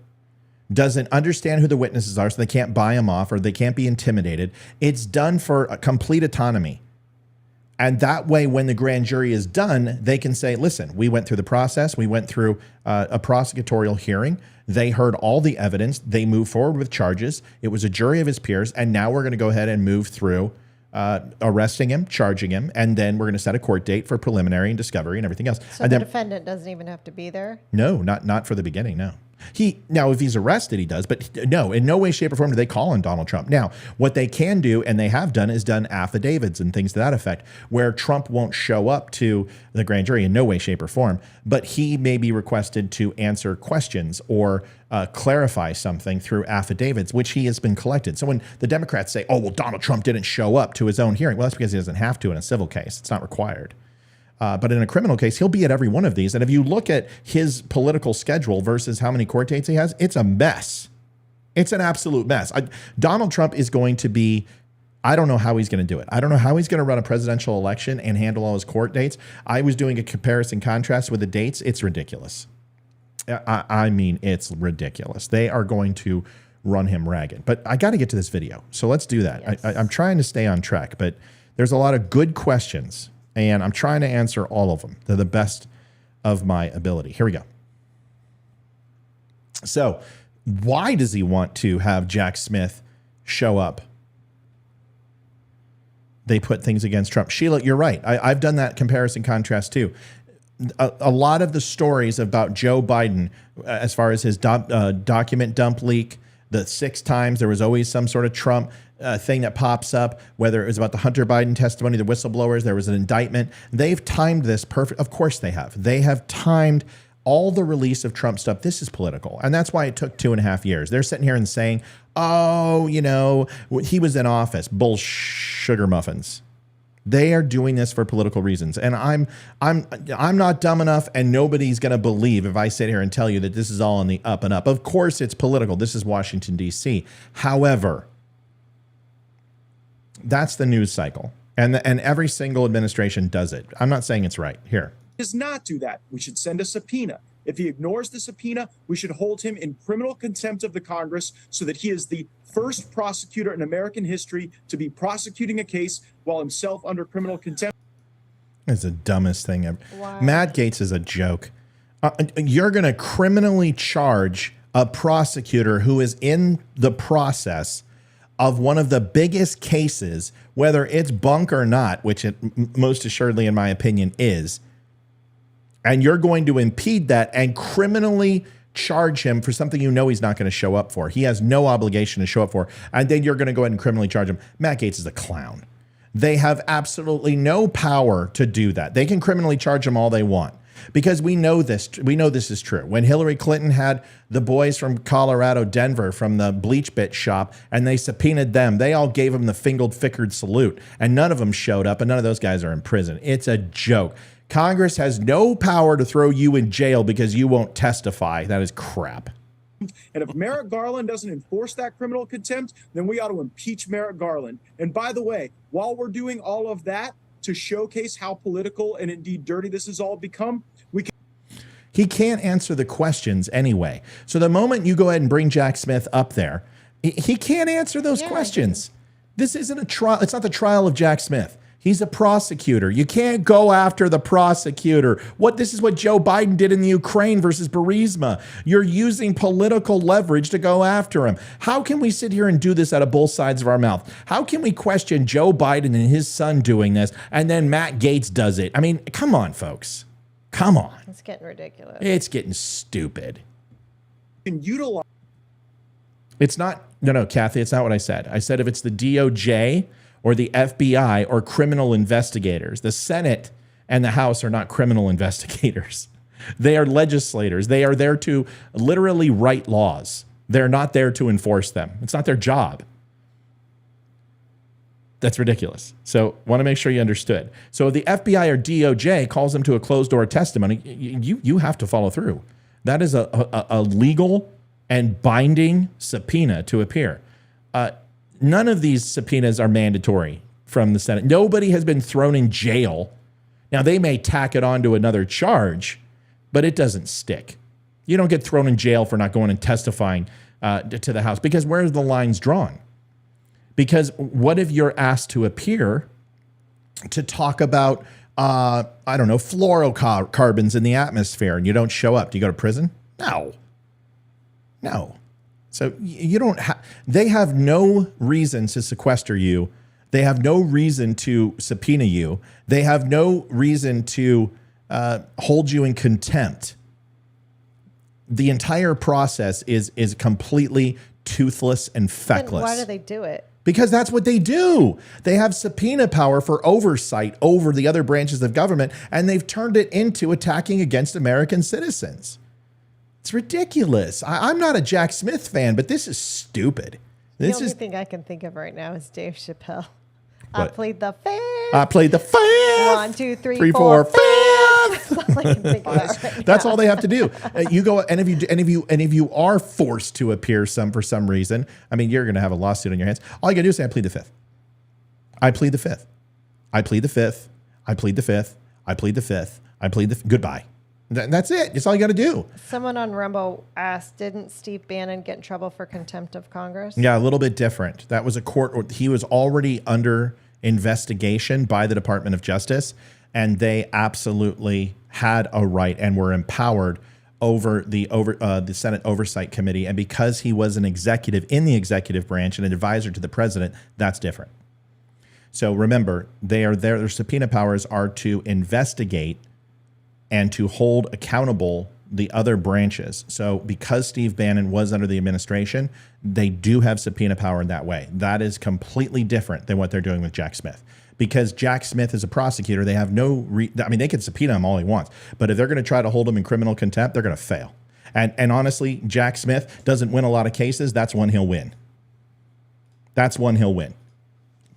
doesn't understand who the witnesses are, so they can't buy them off or they can't be intimidated. It's done for a complete autonomy. And that way, when the grand jury is done, they can say, listen, we went through the process. We went through a prosecutorial hearing. They heard all the evidence. They moved forward with charges. It was a jury of his peers. And now we're going to go ahead and move through arresting him, charging him, and then we're going to set a court date for preliminary and discovery and everything else. So and the then, defendant doesn't even have to be there? No, not for the beginning, no. Now, if he's arrested, he does, but no, in no way, shape, or form do they call on Donald Trump. Now, what they can do, and they have done, is done affidavits and things to that effect, where Trump won't show up to the grand jury in no way, shape, or form, but he may be requested to answer questions or clarify something through affidavits, which he has been collected. So when the Democrats say, oh, well, Donald Trump didn't show up to his own hearing, well, that's because he doesn't have to in a civil case. It's not required. But in a criminal case, he'll be at every one of these. And if you look at his political schedule versus how many court dates he has, it's a mess. It's an absolute mess. Donald Trump is going to be, I don't know how he's going to do it. I don't know how he's going to run a presidential election and handle all his court dates. I was doing a comparison contrast with the dates. It's ridiculous. I mean, it's ridiculous. They are going to run him ragged. But I got to get to this video. So let's do that. Yes. I'm trying to stay on track, but there's a lot of good questions. And I'm trying to answer all of them to the best of my ability. Here we go. So why does he want to have Jack Smith show up? They put things against Trump. Sheila, you're right. I've done that comparison contrast too. A lot of the stories about Joe Biden, as far as his document dump leak, the 6 times there was always some sort of Trump thing that pops up, whether it was about the Hunter Biden testimony, the whistleblowers, there was an indictment. They've timed this perfect. Of course they have. They have timed all the release of Trump stuff. This is political. And that's why it took 2.5 years. They're sitting here and saying, oh, you know, he was in office. Bull sugar muffins. They are doing this for political reasons. And I'm not dumb enough, and nobody's going to believe if I sit here and tell you that this is all on the up and up. Of course it's political. This is Washington, D.C. However, that's the news cycle. And every single administration does it. I'm not saying it's right. Here. Does not do that. We should send a subpoena. If he ignores the subpoena, we should hold him in criminal contempt of the Congress so that he is the first prosecutor in American history to be prosecuting a case while himself under criminal contempt. It's the dumbest thing ever. Why? Matt Gaetz is a joke. You're going to criminally charge a prosecutor who is in the process of one of the biggest cases, whether it's bunk or not, which it most assuredly, in my opinion, is. And you're going to impede that and criminally charge him for something you know he's not going to show up for. He has no obligation to show up for. And then you're going to go ahead and criminally charge him. Matt Gaetz is a clown. They have absolutely no power to do that. They can criminally charge him all they want. Because we know this is true. When Hillary Clinton had the boys from Colorado, Denver, from the Bleach Bit shop, and they subpoenaed them, they all gave them the fingered salute, and none of them showed up, and none of those guys are in prison. It's a joke. Congress has no power to throw you in jail because you won't testify. That is crap. And if Merrick Garland doesn't enforce that criminal contempt, then we ought to impeach Merrick Garland. And by the way, while we're doing all of that to showcase how political and indeed dirty this has all become, he can't answer the questions anyway. So the moment you go ahead and bring Jack Smith up there, he can't answer those questions. This isn't a trial. It's not the trial of Jack Smith. He's a prosecutor. You can't go after the prosecutor. This is what Joe Biden did in the Ukraine versus Burisma. You're using political leverage to go after him. How can we sit here and do this out of both sides of our mouth? How can we question Joe Biden and his son doing this, and then Matt Gaetz does it? I mean, come on, folks. Come on. It's getting ridiculous. It's getting stupid. can utilize. It's not, no, Kathy, it's not what I said. I said if it's the DOJ or the FBI or criminal investigators, the Senate and the House are not criminal investigators. They are legislators. They are there to literally write laws. They're not there to enforce them. It's not their job. That's ridiculous. So want to make sure you understood. So if the FBI or DOJ calls them to a closed door testimony, you have to follow through. That is a legal and binding subpoena to appear. None of these subpoenas are mandatory from the Senate. Nobody has been thrown in jail. Now, they may tack it on to another charge, but it doesn't stick. You don't get thrown in jail for not going and testifying to the House, because where are the lines drawn? Because what if you're asked to appear to talk about, I don't know, fluorocarbons in the atmosphere and you don't show up? Do you go to prison? No. So you don't have, they have no reason to sequester you. They have no reason to subpoena you. They have no reason to hold you in contempt. The entire process is completely toothless and feckless. Then why do they do it? Because that's what they do. They have subpoena power for oversight over the other branches of government, and they've turned it into attacking against American citizens. It's ridiculous. I'm not a Jack Smith fan, but this is stupid. The only thing I can think of right now is Dave Chappelle. What? I played the fifth. I played the fifth. 1, 2, 3, 4, 5. That's all I can think about right That's now. all they have to do. You go, and if you are forced to appear for some reason, I mean, you're going to have a lawsuit on your hands. All you got to do is say, I plead the fifth. I plead the fifth. I plead the fifth. I plead the fifth. I plead the fifth. I plead the goodbye. That's it. That's all you got to do. Someone on Rumble asked, didn't Steve Bannon get in trouble for contempt of Congress? Yeah, a little bit different. That was a court. He was already under investigation by the Department of Justice, and they absolutely had a right and were empowered over the Senate Oversight Committee. And because he was an executive in the executive branch and an advisor to the president, that's different. So remember, their subpoena powers are to investigate and to hold accountable the other branches. So because Steve Bannon was under the administration, they do have subpoena power in that way. That is completely different than what they're doing with Jack Smith. Because Jack Smith is a prosecutor, they have they can subpoena him all he wants. But if they're going to try to hold him in criminal contempt, they're going to fail. And honestly, Jack Smith doesn't win a lot of cases. That's one he'll win.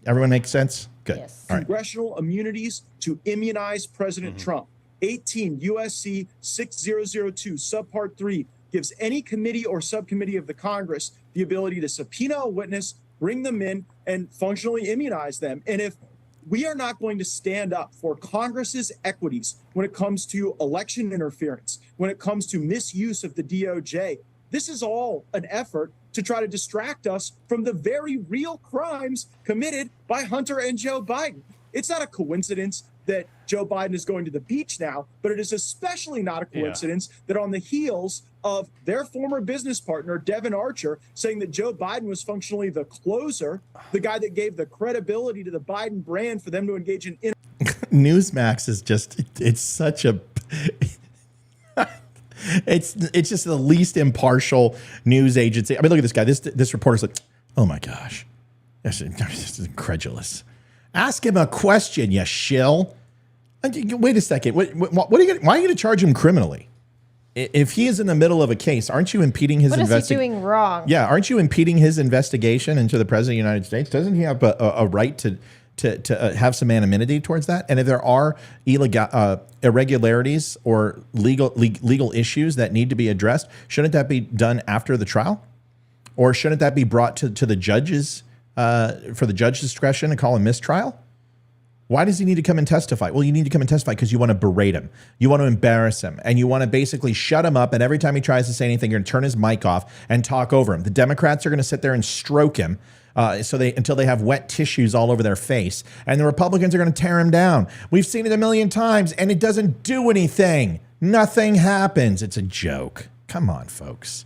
Everyone make sense? Good. Yes. All right. Congressional immunities to immunize President Trump. 18 USC 6002 subpart 3 gives any committee or subcommittee of the Congress the ability to subpoena a witness, bring them in, and functionally immunize them. And if we are not going to stand up for Congress's equities when it comes to election interference, when it comes to misuse of the DOJ, this is all an effort to try to distract us from the very real crimes committed by Hunter and Joe Biden. It's not a coincidence that Joe Biden is going to the beach now, but it is especially not a coincidence that on the heels of their former business partner, Devin Archer, saying that Joe Biden was functionally the closer, the guy that gave the credibility to the Biden brand for them to engage in. Newsmax is just, it's such a, it's just the least impartial news agency. I mean, look at this guy. This reporter's like, oh my gosh, this is incredulous. Ask him a question, you shill. Wait a second. Why are you going to charge him criminally? If he is in the middle of a case, aren't you impeding his investigation? What is he doing wrong? Yeah, aren't you impeding his investigation into the president of the United States? Doesn't he have a right to have some anonymity towards that? And if there are irregularities or legal issues that need to be addressed, shouldn't that be done after the trial? Or shouldn't that be brought to the judges for the judge's discretion and call a mistrial? Why does he need to come and testify? Well, you need to come and testify because you want to berate him. You want to embarrass him. And you want to basically shut him up. And every time he tries to say anything, you're going to turn his mic off and talk over him. The Democrats are going to sit there and stroke him until they have wet tissues all over their face. And the Republicans are going to tear him down. We've seen it a million times, and it doesn't do anything. Nothing happens. It's a joke. Come on, folks.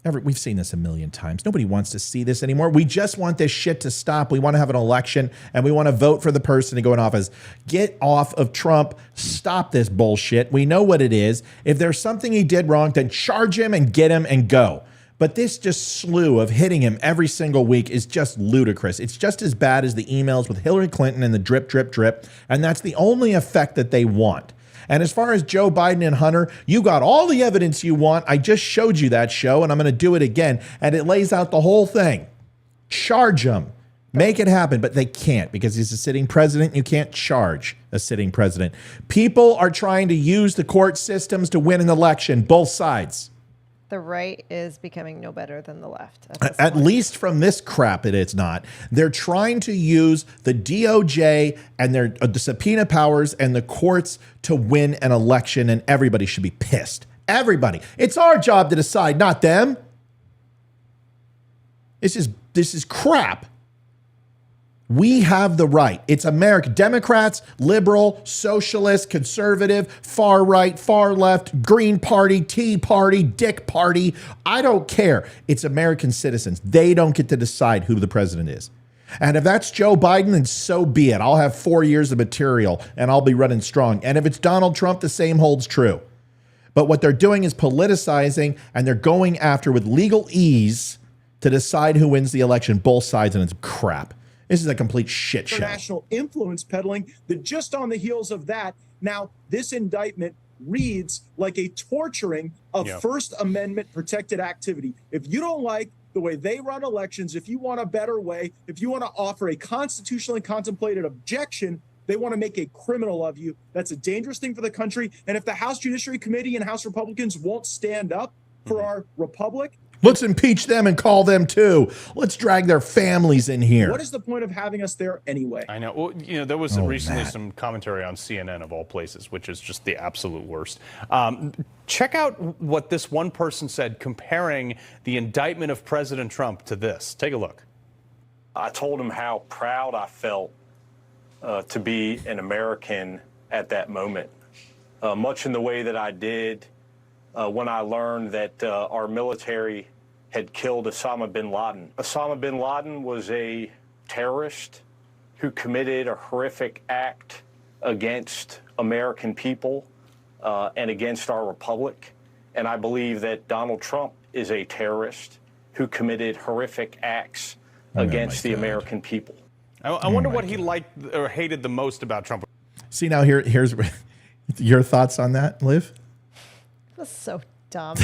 We've seen this a million times. Nobody wants to see this anymore. We just want this shit to stop. We want to have an election, and we want to vote for the person to go in office. Get off of Trump. Stop this bullshit. We know what it is. If there's something he did wrong, then charge him and get him and go. But this just slew of hitting him every single week is just ludicrous. It's just as bad as the emails with Hillary Clinton and the drip, drip, drip. And that's the only effect that they want. And as far as Joe Biden and Hunter, you got all the evidence you want. I just showed you that show, and I'm going to do it again. And it lays out the whole thing. Charge him. Make it happen. But they can't because he's a sitting president. You can't charge a sitting president. People are trying to use the court systems to win an election, both sides. the right is becoming no better than the left. At least from this crap, it's not. They're trying to use the DOJ and the subpoena powers and the courts to win an election, and everybody should be pissed. Everybody. It's our job to decide, not them. This is crap. We have the right. It's America. Democrats, liberal, socialist, conservative, far right, far left, Green Party, Tea Party, Dick Party. I don't care. It's American citizens. They don't get to decide who the president is. And if that's Joe Biden, then so be it. I'll have 4 years of material and I'll be running strong. And if it's Donald Trump, the same holds true. But what they're doing is politicizing, and they're going after with legal ease to decide who wins the election, both sides, and it's crap. This is a complete shit show. International influence peddling, that just on the heels of that, now this indictment reads like a torturing of First Amendment protected activity. If you don't like the way they run elections, if you want a better way, if you want to offer a constitutionally contemplated objection, they want to make a criminal of you. That's a dangerous thing for the country. And if the House Judiciary Committee and House Republicans won't stand up for our republic, let's impeach them and call them too. Let's drag their families in here. what is the point of having us there anyway? I know. Well, there was recently some commentary on CNN of all places, which is just the absolute worst. Check out what this one person said comparing the indictment of President Trump to this. Take a look. I told him how proud I felt to be an American at that moment, much in the way that I did when I learned that our military had killed Osama bin Laden. Osama bin Laden was a terrorist who committed a horrific act against American people and against our republic. And I believe that Donald Trump is a terrorist who committed horrific acts against the American people. I wonder what he liked or hated the most about Trump. See, now here's your thoughts on that, Liv? That's so dumb.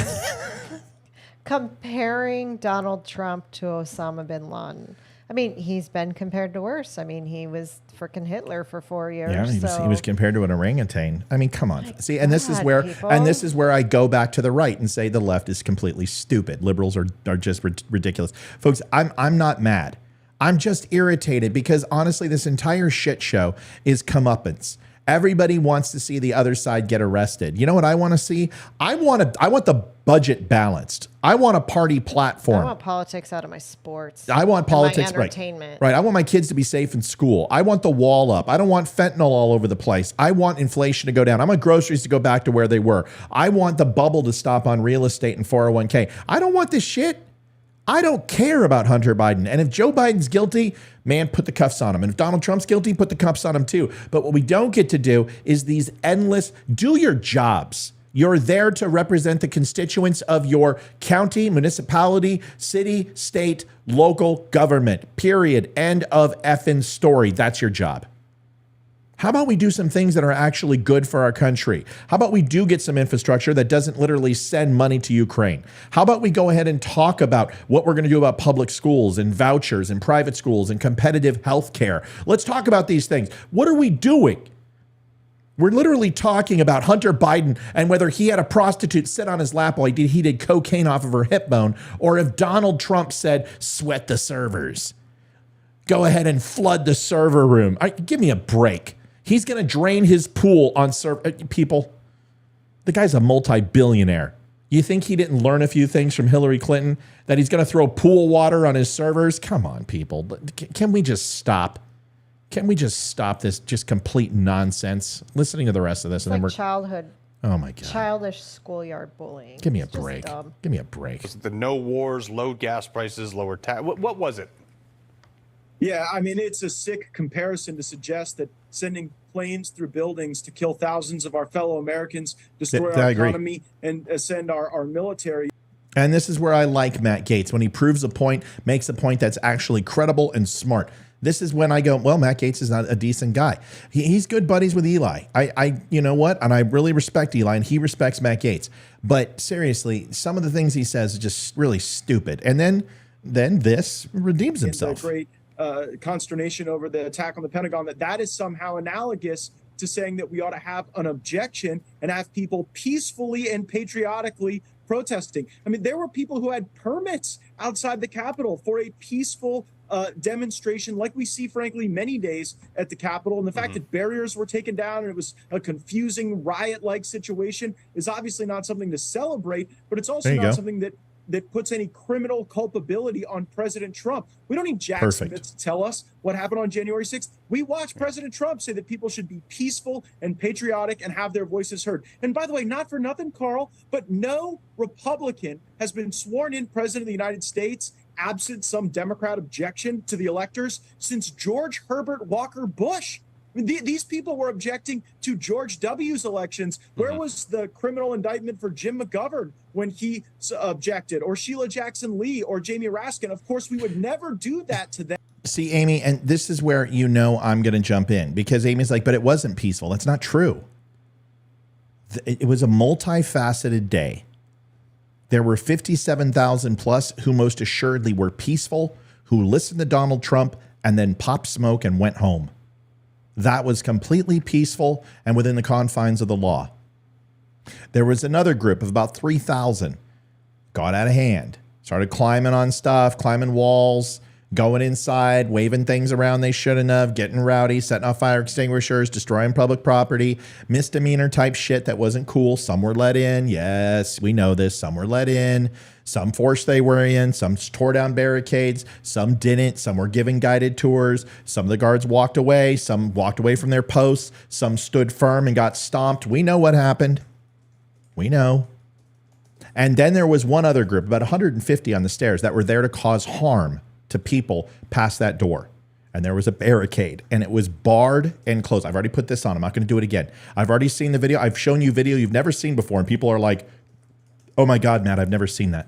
Comparing Donald Trump to Osama bin Laden. I mean, he's been compared to worse. I mean, he was freaking Hitler for 4 years. Yeah, he was compared to an orangutan. I mean, come on. See, and this is where people. this is where I go back to the right and say the left is completely stupid. Liberals are just ridiculous. Folks, I'm not mad. I'm just irritated because honestly, this entire shit show is comeuppance. Everybody wants to see the other side get arrested. You know what I want to see? I want the budget balanced. I want a party platform. I want politics out of my sports. I want politics, my entertainment. Right. I want my kids to be safe in school. I want the wall up. I don't want fentanyl all over the place. I want inflation to go down. I want groceries to go back to where they were. I want the bubble to stop on real estate and 401k. I don't want this shit. I don't care about Hunter Biden. And if Joe Biden's guilty, man, put the cuffs on him. And if Donald Trump's guilty, put the cuffs on him too. But what we don't get to do is these endless, do your jobs. You're there to represent the constituents of your county, municipality, city, state, local government. Period. End of effing story. That's your job. How about we do some things that are actually good for our country? How about we do get some infrastructure that doesn't literally send money to Ukraine? How about we go ahead and talk about what we're going to do about public schools and vouchers and private schools and competitive health care? Let's talk about these things. What are we doing? We're literally talking about Hunter Biden and whether he had a prostitute sit on his lap while he did cocaine off of her hip bone, or if Donald Trump said, sweat the servers. Go ahead and flood the server room. Give me a break. He's going to drain his pool on people. The guy's a multi-billionaire. You think he didn't learn a few things from Hillary Clinton? That he's going to throw pool water on his servers? Come on, people. Can we just stop? Can we just stop this just complete nonsense? Listening to the rest of this. It's like childhood. Oh, my God. Childish schoolyard bullying. Give me a break. Give me a break. The no wars, low gas prices, lower tax. What was it? Yeah, I mean, it's a sick comparison to suggest that sending planes through buildings to kill thousands of our fellow Americans, destroy our economy, and send our military. And this is where I like Matt Gaetz, when he proves a point, makes a point that's actually credible and smart. This is when I go, well, Matt Gaetz is not a decent guy. He's good buddies with Eli. You know what? And I really respect Eli, and he respects Matt Gaetz. But seriously, some of the things he says are just really stupid. And then this redeems himself. It's a great consternation over the attack on the Pentagon, that is somehow analogous to saying that we ought to have an objection and have people peacefully and patriotically protesting. I mean, there were people who had permits outside the Capitol for a peaceful demonstration, like we see, frankly, many days at the Capitol. And the fact that barriers were taken down and it was a confusing riot-like situation is obviously not something to celebrate, but it's also not something that puts any criminal culpability on President Trump. We don't need Jack Smith to tell us what happened on January 6th. We watched President Trump say that people should be peaceful and patriotic and have their voices heard. And by the way, not for nothing, Carl, but no Republican has been sworn in president of the United States absent some Democrat objection to the electors since George Herbert Walker Bush. I mean, these people were objecting to George W.'s elections. Where was the criminal indictment for Jim McGovern when he objected, or Sheila Jackson Lee, or Jamie Raskin? Of course, we would never do that to them. See, Amy, and this is where I'm going to jump in, because Amy's like, but it wasn't peaceful. That's not true. It was a multifaceted day. There were 57,000 plus who most assuredly were peaceful, who listened to Donald Trump and then popped smoke and went home. That was completely peaceful and within the confines of the law. There was another group of about 3,000, got out of hand, started climbing on stuff, climbing walls, going inside, waving things around they shouldn't have, getting rowdy, setting off fire extinguishers, destroying public property, misdemeanor type shit that wasn't cool. Some were let in. Yes, we know this. Some were let in. Some forced they were in. Some tore down barricades. Some didn't. Some were given guided tours. Some of the guards walked away. Some walked away from their posts. Some stood firm and got stomped. We know what happened. We know. And then there was one other group, about 150 on the stairs, that were there to cause harm to people past that door. And there was a barricade and it was barred and closed. I've already put this on. I'm not going to do it again. I've already seen the video. I've shown you video you've never seen before. And people are like, oh my God, Matt, I've never seen that.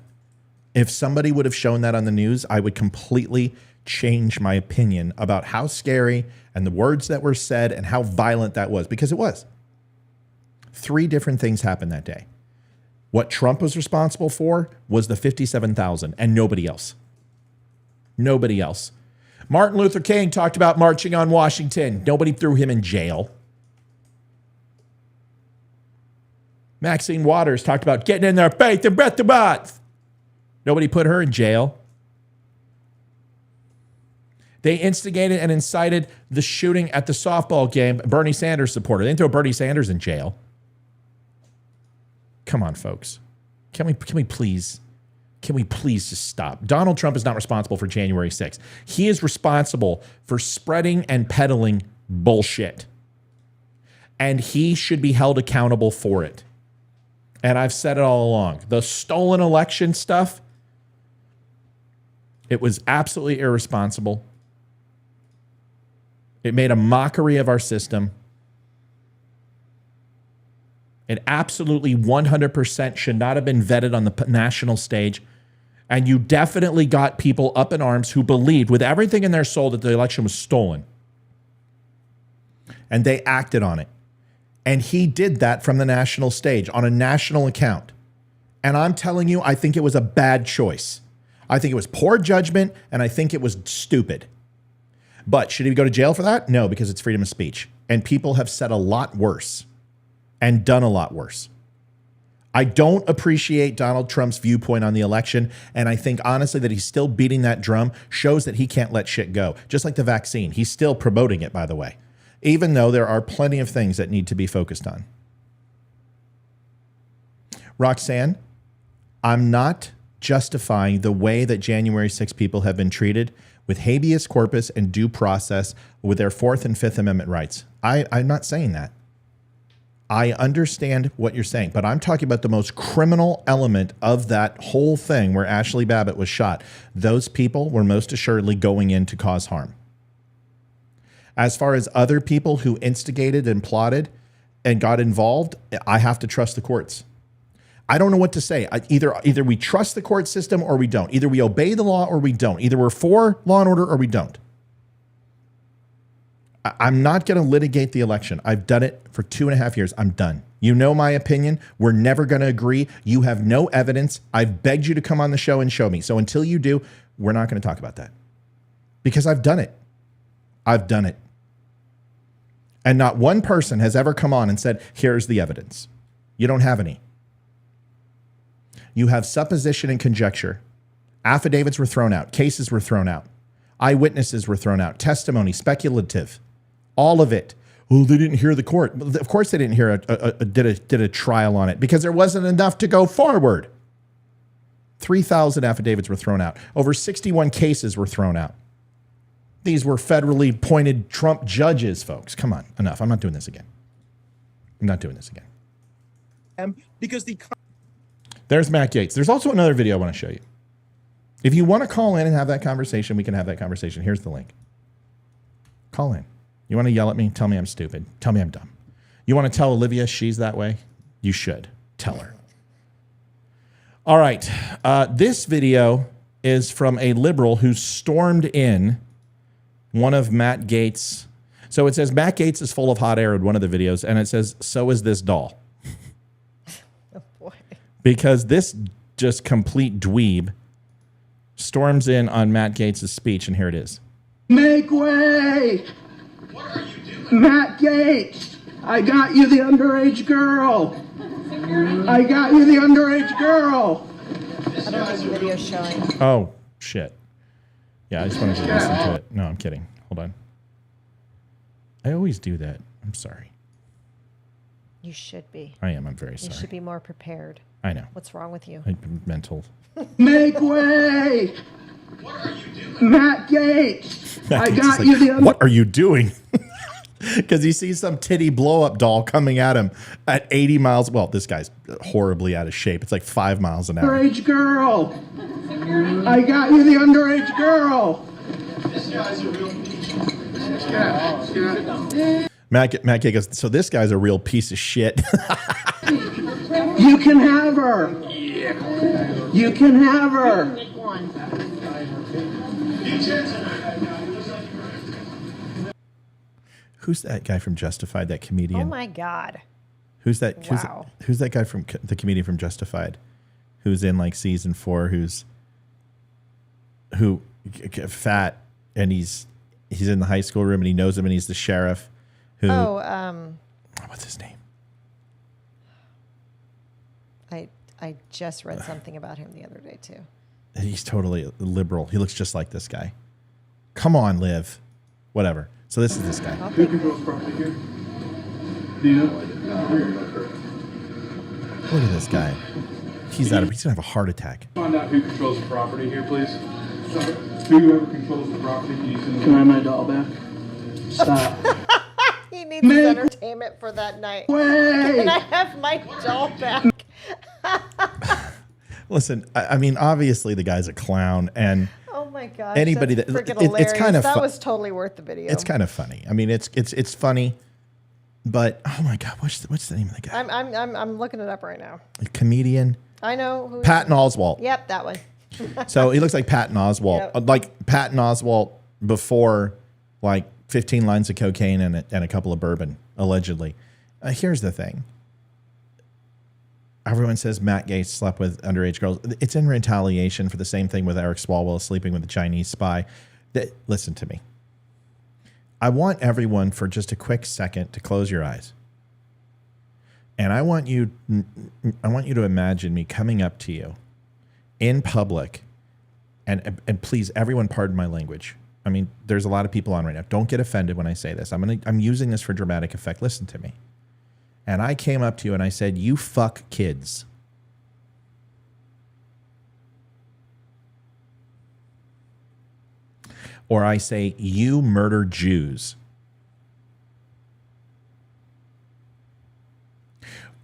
If somebody would have shown that on the news, I would completely change my opinion about how scary and the words that were said and how violent that was, because it was. 3 different things happened that day. What Trump was responsible for was the 57,000 and nobody else. Nobody else. Martin Luther King talked about marching on Washington. Nobody threw him in jail. Maxine Waters talked about getting in their faith and breath to month. Nobody put her in jail. They instigated and incited the shooting at the softball game, Bernie Sanders supporter. They didn't throw Bernie Sanders in jail. Come on, folks. Can we please just stop? Donald Trump is not responsible for January 6th. He is responsible for spreading and peddling bullshit. And he should be held accountable for it. And I've said it all along. The stolen election stuff, it was absolutely irresponsible. It made a mockery of our system. It absolutely 100% should not have been vetted on the national stage. And you definitely got people up in arms who believed with everything in their soul that the election was stolen. And they acted on it. And he did that from the national stage on a national account. And I'm telling you, I think it was a bad choice. I think it was poor judgment, and I think it was stupid. But should he go to jail for that? No, because it's freedom of speech. And people have said a lot worse and done a lot worse. I don't appreciate Donald Trump's viewpoint on the election, and I think honestly that he's still beating that drum shows that he can't let shit go. Just like the vaccine. He's still promoting it, by the way, even though there are plenty of things that need to be focused on. Roxanne, I'm not justifying the way that January 6 people have been treated with habeas corpus and due process with their 4th and 5th Amendment rights. I'm not saying that. I understand what you're saying, but I'm talking about the most criminal element of that whole thing where Ashley Babbitt was shot. Those people were most assuredly going in to cause harm. As far as other people who instigated and plotted and got involved, I have to trust the courts. I don't know what to say. Either we trust the court system or we don't. Either we obey the law or we don't. Either we're for law and order or we don't. I'm not going to litigate the election. I've done it for 2.5 years. I'm done. You know my opinion. We're never going to agree. You have no evidence. I've begged you to come on the show and show me. So until you do, we're not going to talk about that. Because I've done it. I've done it. And not one person has ever come on and said, here's the evidence. You don't have any. You have supposition and conjecture. Affidavits were thrown out. Cases were thrown out. Eyewitnesses were thrown out. Testimony, speculative. All of it. Well, they didn't hear the court. Of course they didn't hear did a trial on it because there wasn't enough to go forward. 3,000 affidavits were thrown out. Over 61 cases were thrown out. These were federally appointed Trump judges, folks. Come on, enough. I'm not doing this again. I'm not doing this again. Because There's Matt Gaetz. There's also another video I want to show you. If you want to call in and have that conversation, we can have that conversation. Here's the link. Call in. You want to yell at me? Tell me I'm stupid. Tell me I'm dumb. You want to tell Olivia she's that way? You should. Tell her. All right. This video is from a liberal who stormed in one of Matt Gaetz. So it says Matt Gaetz is full of hot air in one of the videos, and it says, so is this doll. Oh, boy. Because this just complete dweeb storms in on Matt Gaetz' speech, and here it is. Make way! What are you doing? Matt Gaetz, I got you the underage girl. I got you the underage girl. I don't know the video showing. Oh, shit. Yeah, I just wanted to listen to it. No, I'm kidding. Hold on. I always do that. I'm sorry. You should be. I am. I'm very sorry. You should be more prepared. I know. What's wrong with you? I'm mental. Make way! What are you doing? Matt Gaetz, Matt I Gaetz got is you the what are you doing? Because he sees some titty blow-up doll coming at him at 80 miles. Well, this guy's horribly out of shape. It's like 5 miles an hour. underage girl. I got you the underage girl. This guy's a real Matt Gaetz goes, so this guy's a real piece of shit. You can have her. Yeah. You can have her. Who's that guy from Justified, that comedian? Oh, my God. Who's that? Wow. Who's that guy from the comedian from Justified, who's in like season 4? Who fat and he's in the high school room and he knows him and he's the sheriff. What's his name? I just read something about him the other day too. He's totally liberal. He looks just like this guy. Come on, Liv. Whatever. So this is this guy. Who controls property here? Do you know? Look at this guy. He's gonna have a heart attack. Find out who controls the property here, please. Whoever controls the property, Can I have my doll back? Stop. He needs his entertainment for that night. Way! Can I have my doll back? Listen, I mean, obviously the guy's a clown, and Oh my gosh! anybody that's that freaking it's kind of that was totally worth the video. It's kind of funny. I mean, it's funny, but oh my god, what's the name of the guy? I'm looking it up right now. A comedian. I know who. Patton Oswalt. Yep, that one. So he looks like Patton Oswalt, Yep. like Patton Oswalt before like 15 lines of cocaine and a couple of bourbon, allegedly. Here's the thing. Everyone says Matt Gaetz slept with underage girls. It's in retaliation for the same thing with Eric Swalwell sleeping with a Chinese spy. Listen to me. I want everyone for just a quick second to close your eyes. And I want you to imagine me coming up to you in public, and please, everyone, pardon my language. I mean, there's a lot of people on right now. Don't get offended when I say this. I'm using this for dramatic effect. Listen to me. And I came up to you and I said, "You fuck kids." Or I say, "You murder Jews."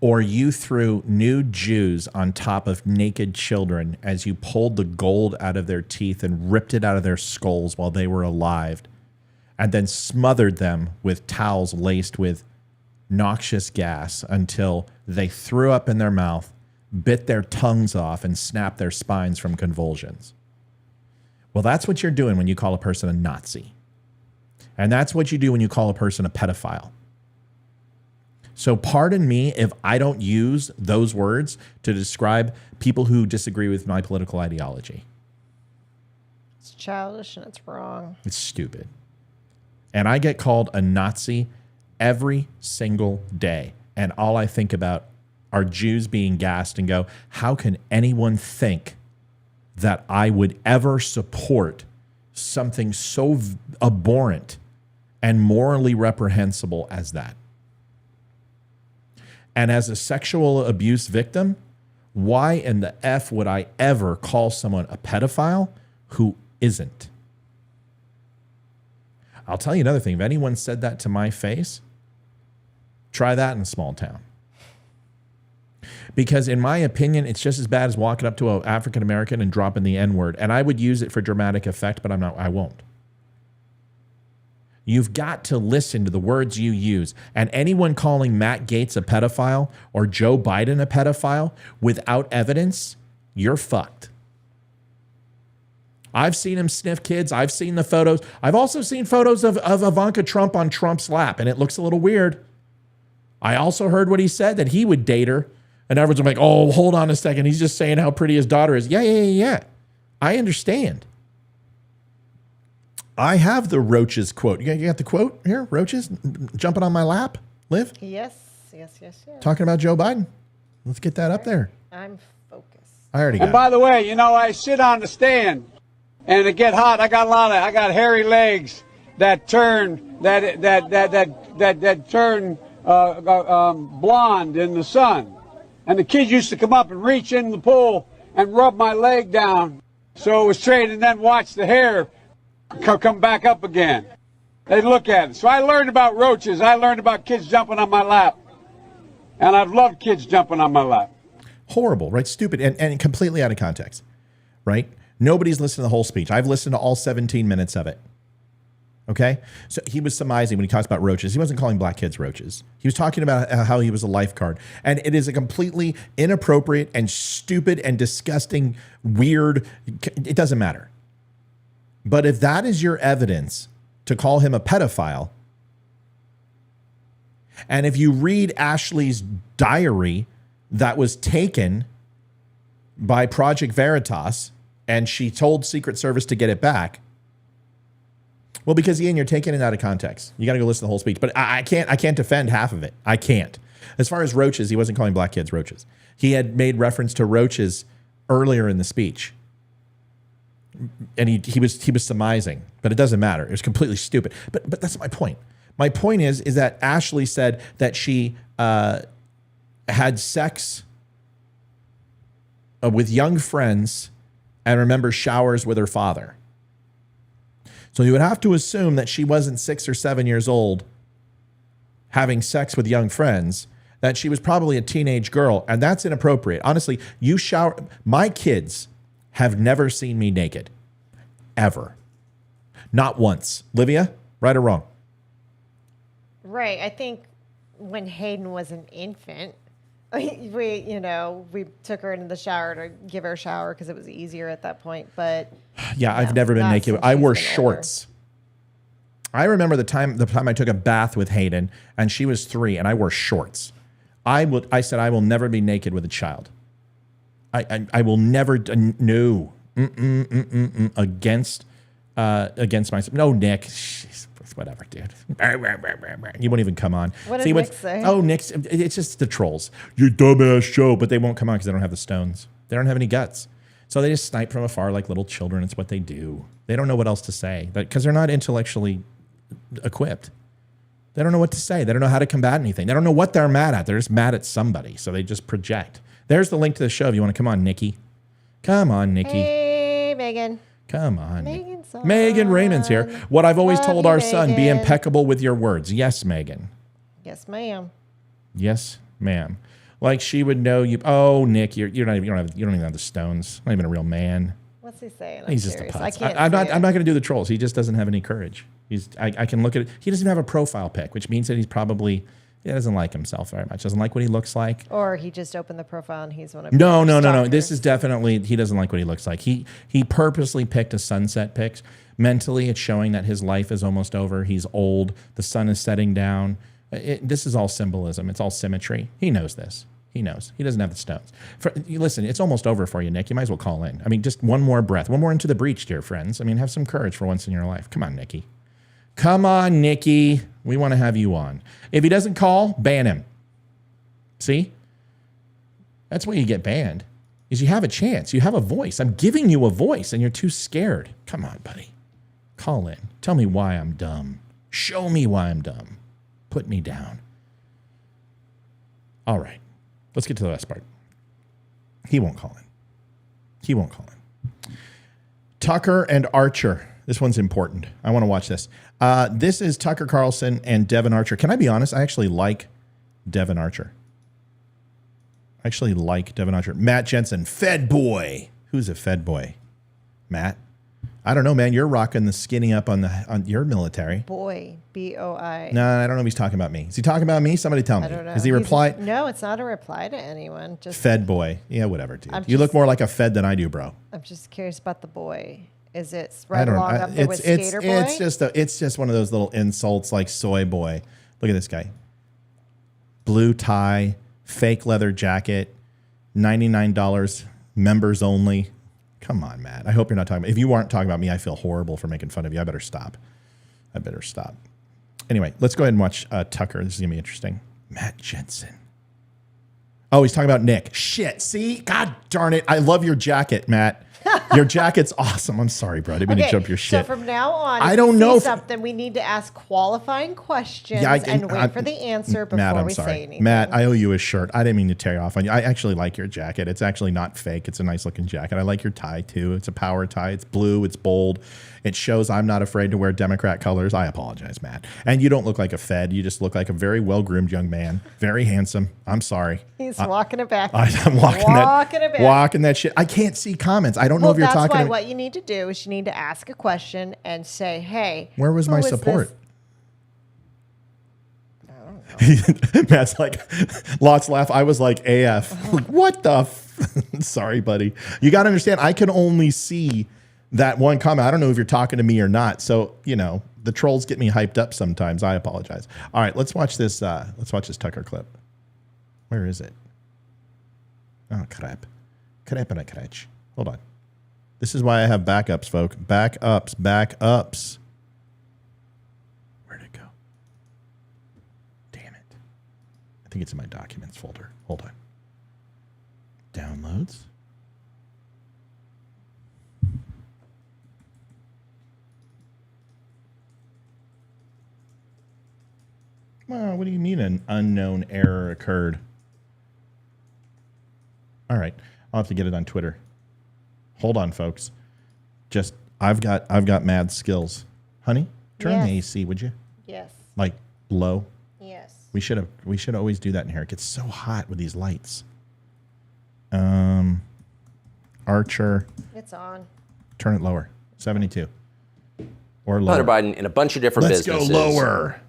Or you threw nude Jews on top of naked children as you pulled the gold out of their teeth and ripped it out of their skulls while they were alive, and then smothered them with towels laced with noxious gas until they threw up in their mouth, bit their tongues off, and snapped their spines from convulsions. Well, that's what you're doing when you call a person a Nazi. And that's what you do when you call a person a pedophile. So pardon me if I don't use those words to describe people who disagree with my political ideology. It's childish and it's wrong. It's stupid. And I get called a Nazi every single day. And all I think about are Jews being gassed and go, how can anyone think that I would ever support something so abhorrent and morally reprehensible as that? And as a sexual abuse victim, why in the F would I ever call someone a pedophile who isn't? I'll tell you another thing. If anyone said that to my face, try that in a small town. Because in my opinion, it's just as bad as walking up to an African American and dropping the N-word. And I would use it for dramatic effect, but I won't. You've got to listen to the words you use. And anyone calling Matt Gaetz a pedophile or Joe Biden a pedophile without evidence, you're fucked. I've seen him sniff kids. I've seen the photos. I've also seen photos of Ivanka Trump on Trump's lap, and it looks a little weird. I also heard what he said, that he would date her. And everyone's like, oh, hold on a second. He's just saying how pretty his daughter is. Yeah. I understand. I have the Roaches quote. You got the quote here? Roaches jumping on my lap? Liv? Yes. Talking about Joe Biden. Let's get that up there. I'm focused. I already got And by the way, you know, I sit on the stand and it get hot. I got hairy legs that turn blonde in the sun. And the kids used to come up and reach in the pool and rub my leg down so it was straight, and then watch the hair come back up again. They'd look at it. So I learned about roaches. I learned about kids jumping on my lap. And I've loved kids jumping on my lap. Horrible, right? Stupid and completely out of context, right? Nobody's listened to the whole speech. I've listened to all 17 minutes of it. Okay? So he was surmising when he talks about roaches. He wasn't calling black kids roaches. He was talking about how he was a lifeguard. And it is a completely inappropriate and stupid and disgusting, weird, it doesn't matter. But if that is your evidence to call him a pedophile, and if you read Ashley's diary that was taken by Project Veritas, and she told Secret Service to get it back, well, because Ian, you're taking it out of context. You got to go listen to the whole speech. But I can't defend half of it. I can't. As far as roaches, he wasn't calling black kids roaches. He had made reference to roaches earlier in the speech. And he was surmising, but it doesn't matter. It was completely stupid. But that's my point. My point is that Ashley said that she had sex with young friends and remembers showers with her father. So you would have to assume that she wasn't 6 or 7 years old having sex with young friends, that she was probably a teenage girl, and that's inappropriate. Honestly, my kids have never seen me naked, ever. Not once. Olivia, right or wrong? Right. I think when Hayden was an infant, we took her into the shower to give her a shower because it was easier at that point. But yeah, I've never been naked. I wore shorts. I remember the time I took a bath with Hayden, and she was 3, and I wore shorts. I said I will never be naked with a child. I will never no against myself. No, Nick. Jeez, whatever, dude. You won't even come on. What did Nick say? Oh, Nick's. It's just the trolls. Your dumbass show, but they won't come on because they don't have the stones. They don't have any guts. So they just snipe from afar like little children. It's what they do. They don't know what else to say, but because they're not intellectually equipped. They don't know what to say. They don't know how to combat anything. They don't know what they're mad at. They're just mad at somebody, so they just project. There's the link to the show if you want to come on, Nikki. Come on, Nikki. Hey, Megan. Come on. Megan's Megan Raymond's here. What I've always told our son, be Megan. impeccable with your words. Yes, Megan. Yes, ma'am. Yes, ma'am. Like she would know you. Oh, Nick, you don't even have the stones. Not even a real man. What's he saying? He's just a putz. I'm not going to do the trolls. He just doesn't have any courage. I can look at it. He doesn't even have a profile pic, which means that he doesn't like himself very much. Doesn't like what he looks like. Or he just opened the profile and he's one of No. This is definitely, he doesn't like what he looks like. He purposely picked a sunset pic. Mentally, it's showing that his life is almost over. He's old. The sun is setting down. This is all symbolism. It's all symmetry. He knows this. He knows. He doesn't have the stones. Listen, it's almost over for you, Nick. You might as well call in. I mean, just one more breath. One more into the breach, dear friends. I mean, have some courage for once in your life. Come on, Nikki. Come on, Nikki. We want to have you on. If he doesn't call, ban him. See? That's why you get banned. Is you have a chance. You have a voice. I'm giving you a voice, and you're too scared. Come on, buddy. Call in. Tell me why I'm dumb. Show me why I'm dumb. Put me down. All right. Let's get to the last part. He won't call in. He won't call in. Tucker and Archer. This one's important. I want to watch this. This is Tucker Carlson and Devin Archer. Can I be honest? I actually like Devin Archer. Matt Jensen, Fed boy. Who's a Fed boy? Matt? I don't know, man. You're rocking the skinny up on your military. Boy, B-O-I. No, I don't know if he's talking about me. Is he talking about me? Somebody tell me. I don't know. Is he reply? No, it's not a reply to anyone. Just Fed boy. Yeah, whatever, dude. You look more like a Fed than I do, bro. I'm just curious about the boy. Is it right along up there with Skater Boy? It's just one of those little insults like soy boy. Look at this guy. Blue tie, fake leather jacket, $99, members only. Come on, Matt. I hope you're not talking about... If you aren't talking about me, I feel horrible for making fun of you. I better stop. Anyway, let's go ahead and watch Tucker. This is going to be interesting. Matt Jensen. Oh, he's talking about Nick. Shit. See? God darn it. I love your jacket, Matt. Your jacket's awesome. I'm sorry, bro. I didn't mean to jump your shit. So from now on, I don't know something, we need to ask qualifying questions and wait for the answer before Matt, we say anything. Matt, I owe you a shirt. I didn't mean to tear you off on you. I actually like your jacket. It's actually not fake. It's a nice looking jacket. I like your tie too. It's a power tie. It's blue. It's bold. It shows I'm not afraid to wear Democrat colors. I apologize, Matt. And you don't look like a Fed. You just look like a very well-groomed young man. Very handsome. I'm sorry. He's walking it back. I'm walking that shit. I can't see comments. I don't know if you're talking. That's why what you need to do is you need to ask a question and say, hey, where was my support? Matt's like, lots laugh. I was like, AF. What the sorry, buddy. You got to understand, I can only see that one comment. I don't know if you're talking to me or not. So, the trolls get me hyped up sometimes. I apologize. All right, let's watch this. Let's watch this Tucker clip. Where is it? Oh, crap. Hold on. This is why I have backups, folks. Backups. Where'd it go? Damn it. I think it's in my documents folder. Hold on. Downloads. Well, what do you mean an unknown error occurred? All right. I'll have to get it on Twitter. Hold on, folks. I've got mad skills. Honey, turn the AC, would you? Yes. Like low? Yes. We should always do that in here. It gets so hot with these lights. Archer. It's on. Turn it lower. 72. Or lower. Hunter Biden in a bunch of different businesses. Let's go lower.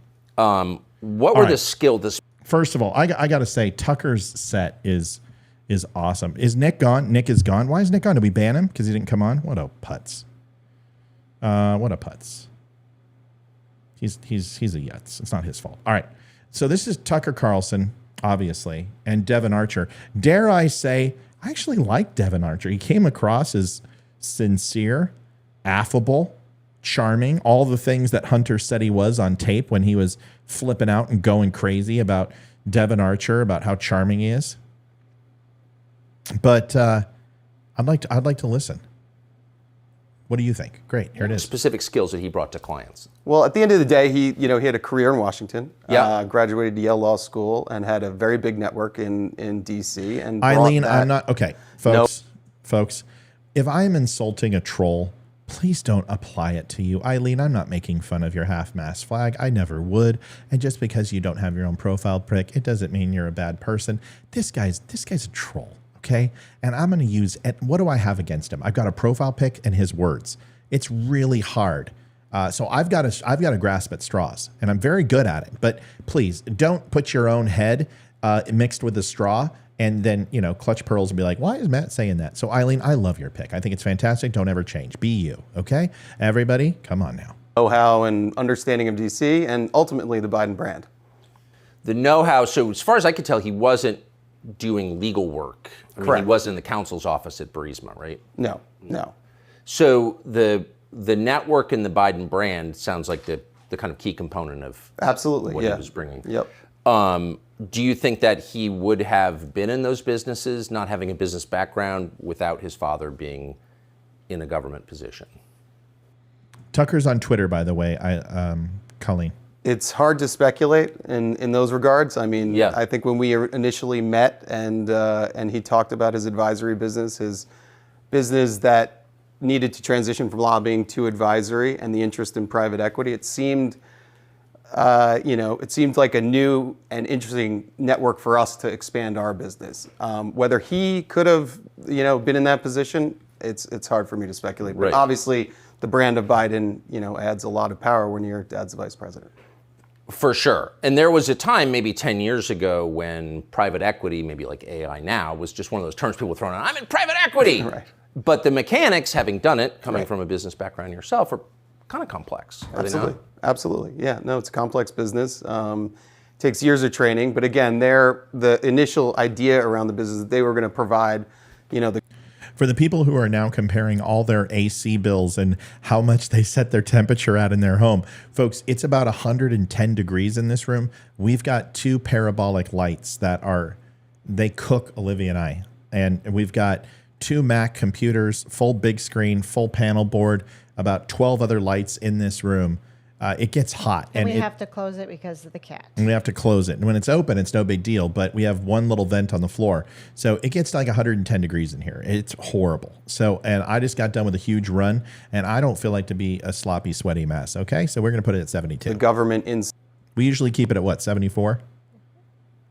What were the skills? First of all, I got to say, Tucker's set is awesome. Is Nick gone? Nick is gone. Why is Nick gone? Did we ban him because he didn't come on? What a putz. He's a yutz. It's not his fault. All right. So this is Tucker Carlson, obviously, and Devin Archer. Dare I say, I actually like Devin Archer. He came across as sincere, affable, charming, all the things that Hunter said he was on tape when he was flipping out and going crazy about Devin Archer, about how charming he is. But I'd like to listen. What do you think? Great, here it is. Specific skills that he brought to clients. Well, at the end of the day, he had a career in Washington. Yeah. Graduated Yale Law School and had a very big network in D.C. And Eileen, I'm not okay, folks. No. Folks, if I'm insulting a troll, please don't apply it to you. Eileen, I'm not making fun of your half-mast flag. I never would. And just because you don't have your own profile pic, it doesn't mean you're a bad person. This guy's a troll. Okay, and I'm going to use it. What do I have against him? I've got a profile pic and his words. It's really hard. So I've got to grasp at straws, and I'm very good at it. But please don't put your own head mixed with the straw, and then clutch pearls and be like, why is Matt saying that? So Eileen, I love your pick. I think it's fantastic. Don't ever change. Be you. Okay, everybody, come on now. Know-how and understanding of DC, and ultimately the Biden brand. The know-how. So as far as I could tell, he wasn't doing legal work. I mean, he was in the counsel's office at Burisma, right? No. So the network and the Biden brand sounds like the kind of key component of absolutely what he was bringing. Yep. Do you think that he would have been in those businesses, not having a business background, without his father being in a government position? Tucker's on Twitter, by the way. Colleen. It's hard to speculate in those regards. I mean, Yeah. I think when we initially met and he talked about his advisory business, his business that needed to transition from lobbying to advisory, and the interest in private equity, it seemed, it seemed like a new and interesting network for us to expand our business. Whether he could have, been in that position, it's hard for me to speculate. But Right. obviously, the brand of Biden, adds a lot of power when your dad's the vice president. For sure. And there was a time, maybe 10 years ago, when private equity, maybe like AI now, was just one of those terms people were throwing out, I'm in private equity. Right. But the mechanics, having done it, coming from a business background yourself, are kind of complex. Are they not? Absolutely. Absolutely. Yeah. No, it's a complex business. Takes years of training. But again, the initial idea around the business that they were going to provide, For the people who are now comparing all their AC bills and how much they set their temperature at in their home, folks, it's about 110 degrees in this room. We've got 2 parabolic lights they cook Olivia and I. And we've got 2 Mac computers, full big screen, full panel board, about 12 other lights in this room. It gets hot. And we have to close it because of the cat. And we have to close it. And when it's open, it's no big deal, but we have one little vent on the floor. So it gets like 110 degrees in here. It's horrible. So, and I just got done with a huge run, and I don't feel like to be a sloppy, sweaty mess. Okay. So we're going to put it at 72. the government We usually keep it at what, 74?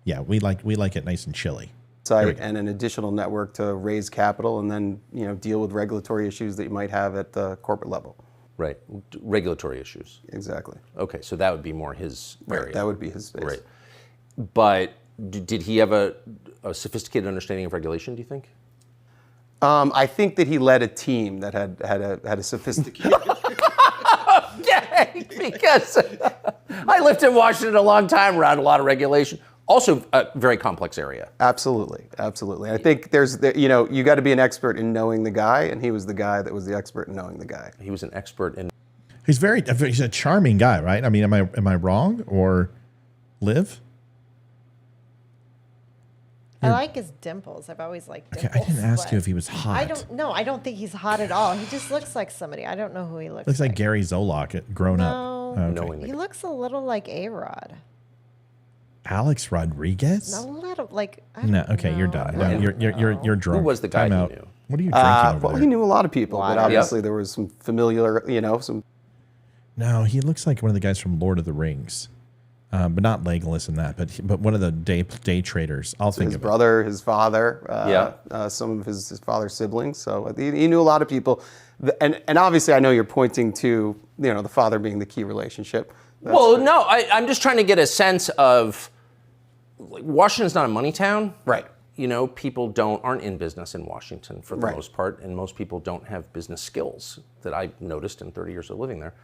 Yeah. We like it nice and chilly. site and an additional network to raise capital and then, deal with regulatory issues that you might have at the corporate level. Right. Regulatory issues. Exactly. Okay, so that would be more his area. Right, that would be his space. Right. But did he have a sophisticated understanding of regulation, do you think? I think that he led a team that had a sophisticated... Okay, because I lived in Washington a long time, around a lot of regulation. Also, a very complex area. Absolutely, absolutely. I think you got to be an expert in knowing the guy, and he was the guy that was the expert in knowing the guy. He was an expert in... He's a charming guy, right? I mean, am I wrong, or Liv? I like his dimples. I've always liked dimples. Okay, I didn't ask you if he was hot. I don't think he's hot at all. He just looks like somebody. I don't know who he looks like. Looks like Gary Zolak grown up. Okay. He looks a little like A-Rod. Alex Rodriguez? A little like. Okay, you're done. No, you're drunk. Who was the guy Time he out. knew? What are you drinking over there? He knew a lot of people, but obviously there was some familiar, some... No, he looks like one of the guys from Lord of the Rings. But not Legolas and that, but one of the day traders. I'll think of his brother, his father, some of his father's siblings. So he knew a lot of people. And obviously I know you're pointing to, the father being the key relationship. No, I'm just trying to get a sense of... Washington's not a money town. Right. People aren't in business in Washington for the most part, and most people don't have business skills that I've noticed in 30 years of living there.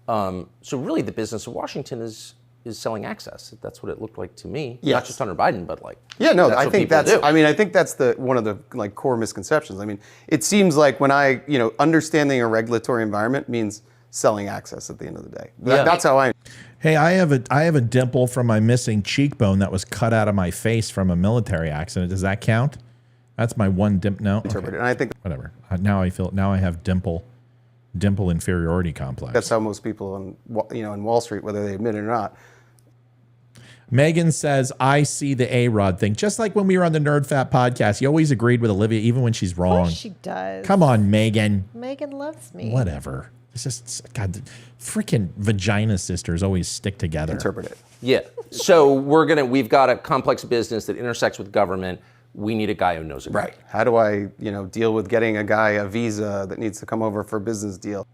So really the business of Washington is selling access. That's what it looked like to me. Yes. Not just under Biden, but I think that's one of the core misconceptions. I mean, it seems like when understanding a regulatory environment means selling access at the end of the day. That's how I... Hey, I have a dimple from my missing cheekbone that was cut out of my face from a military accident. Does that count? That's my one dimple. No, interpret it. And I think whatever. Now I have dimple inferiority complex. That's how most people in Wall Street, whether they admit it or not. Megan says, I see the A-Rod thing. Just like when we were on the Nerd Fat podcast, you always agreed with Olivia, even when she's wrong. Of course she does. Come on, Megan. Megan loves me. Whatever. It's just, God, freaking vagina sisters always stick together. Interpret it. Yeah. So we've got a complex business that intersects with government. We need a guy who knows it. Right. How do I, deal with getting a guy a visa that needs to come over for a business deal?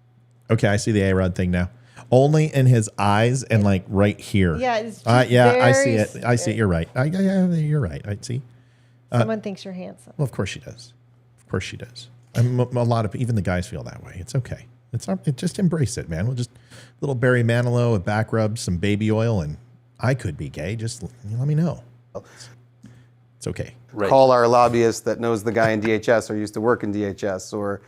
Okay, I see the A-Rod thing now. Only in his eyes and like right here. Yeah, it's I see it. I see it. You're right. You're right. I see. Someone thinks you're handsome. Well, of course she does. Of course she does. And a lot of even the guys feel that way. It's okay. Just embrace it, man. We'll just little Barry Manilow, a back rub, some baby oil, and I could be gay. Just let me know. It's okay. Right. Call our lobbyist that knows the guy in DHS or used to work in DHS, or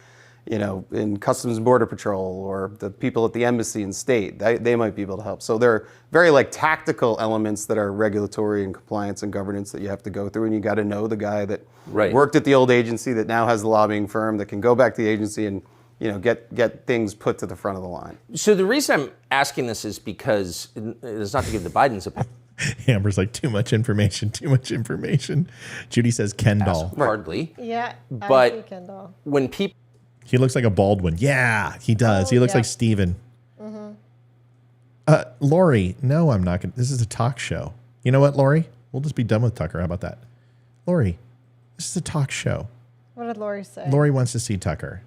in Customs and Border Patrol or the people at the embassy and state. They might be able to help. So there are very like tactical elements that are regulatory and compliance and governance that you have to go through, and you got to know the guy that worked at the old agency that now has the lobbying firm that can go back to the agency and get things put to the front of the line. So the reason I'm asking this is because it's not to give the Biden's opinion. Amber's like, too much information. Judy says Ken doll. Hardly. Yeah, but I see Ken doll. when people... He looks like a Baldwin. Yeah, he does. He looks like Steven. Lori, no, I'm not going to. This is a talk show. You know what, Lori? We'll just be done with Tucker. How about that? Lori, this is a talk show. What did Lori say? Lori wants to see Tucker.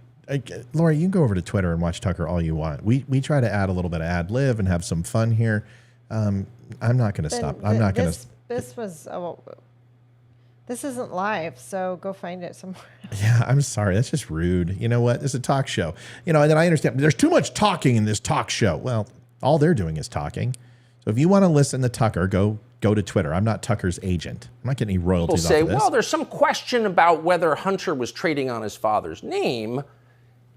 Lori, you can go over to Twitter and watch Tucker all you want. We try to add a little bit of ad lib and have some fun here. I'm not going to stop. I'm not going to. This was. This isn't live, so go find it somewhere. Yeah, I'm sorry. That's just rude. You know what? It's a talk show. And then I understand there's too much talking in this talk show. Well, all they're doing is talking. So if you want to listen to Tucker, go to Twitter. I'm not Tucker's agent. I'm not getting any royalties People say, off of this. well, there's some question about whether Hunter was trading on his father's name.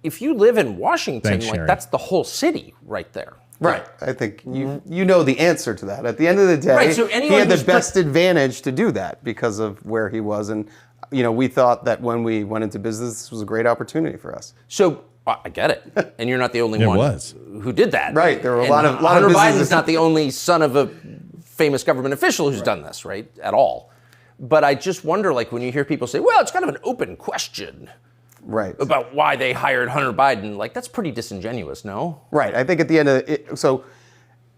If you live in Washington, that's the whole city right there. Right. I think you know the answer to that. At the end of the day, he had the best advantage to do that because of where he was. And, we thought that when we went into business, this was a great opportunity for us. So I get it. And you're not the only one who did that. Right. There were a lot of Hunter businesses. Biden's not the only son of a famous government official who's done this, right? At all. But I just wonder, when you hear people say, well, it's kind of an open question. Right. About why they hired Hunter Biden. That's pretty disingenuous, no? Right. I think at the end of it, so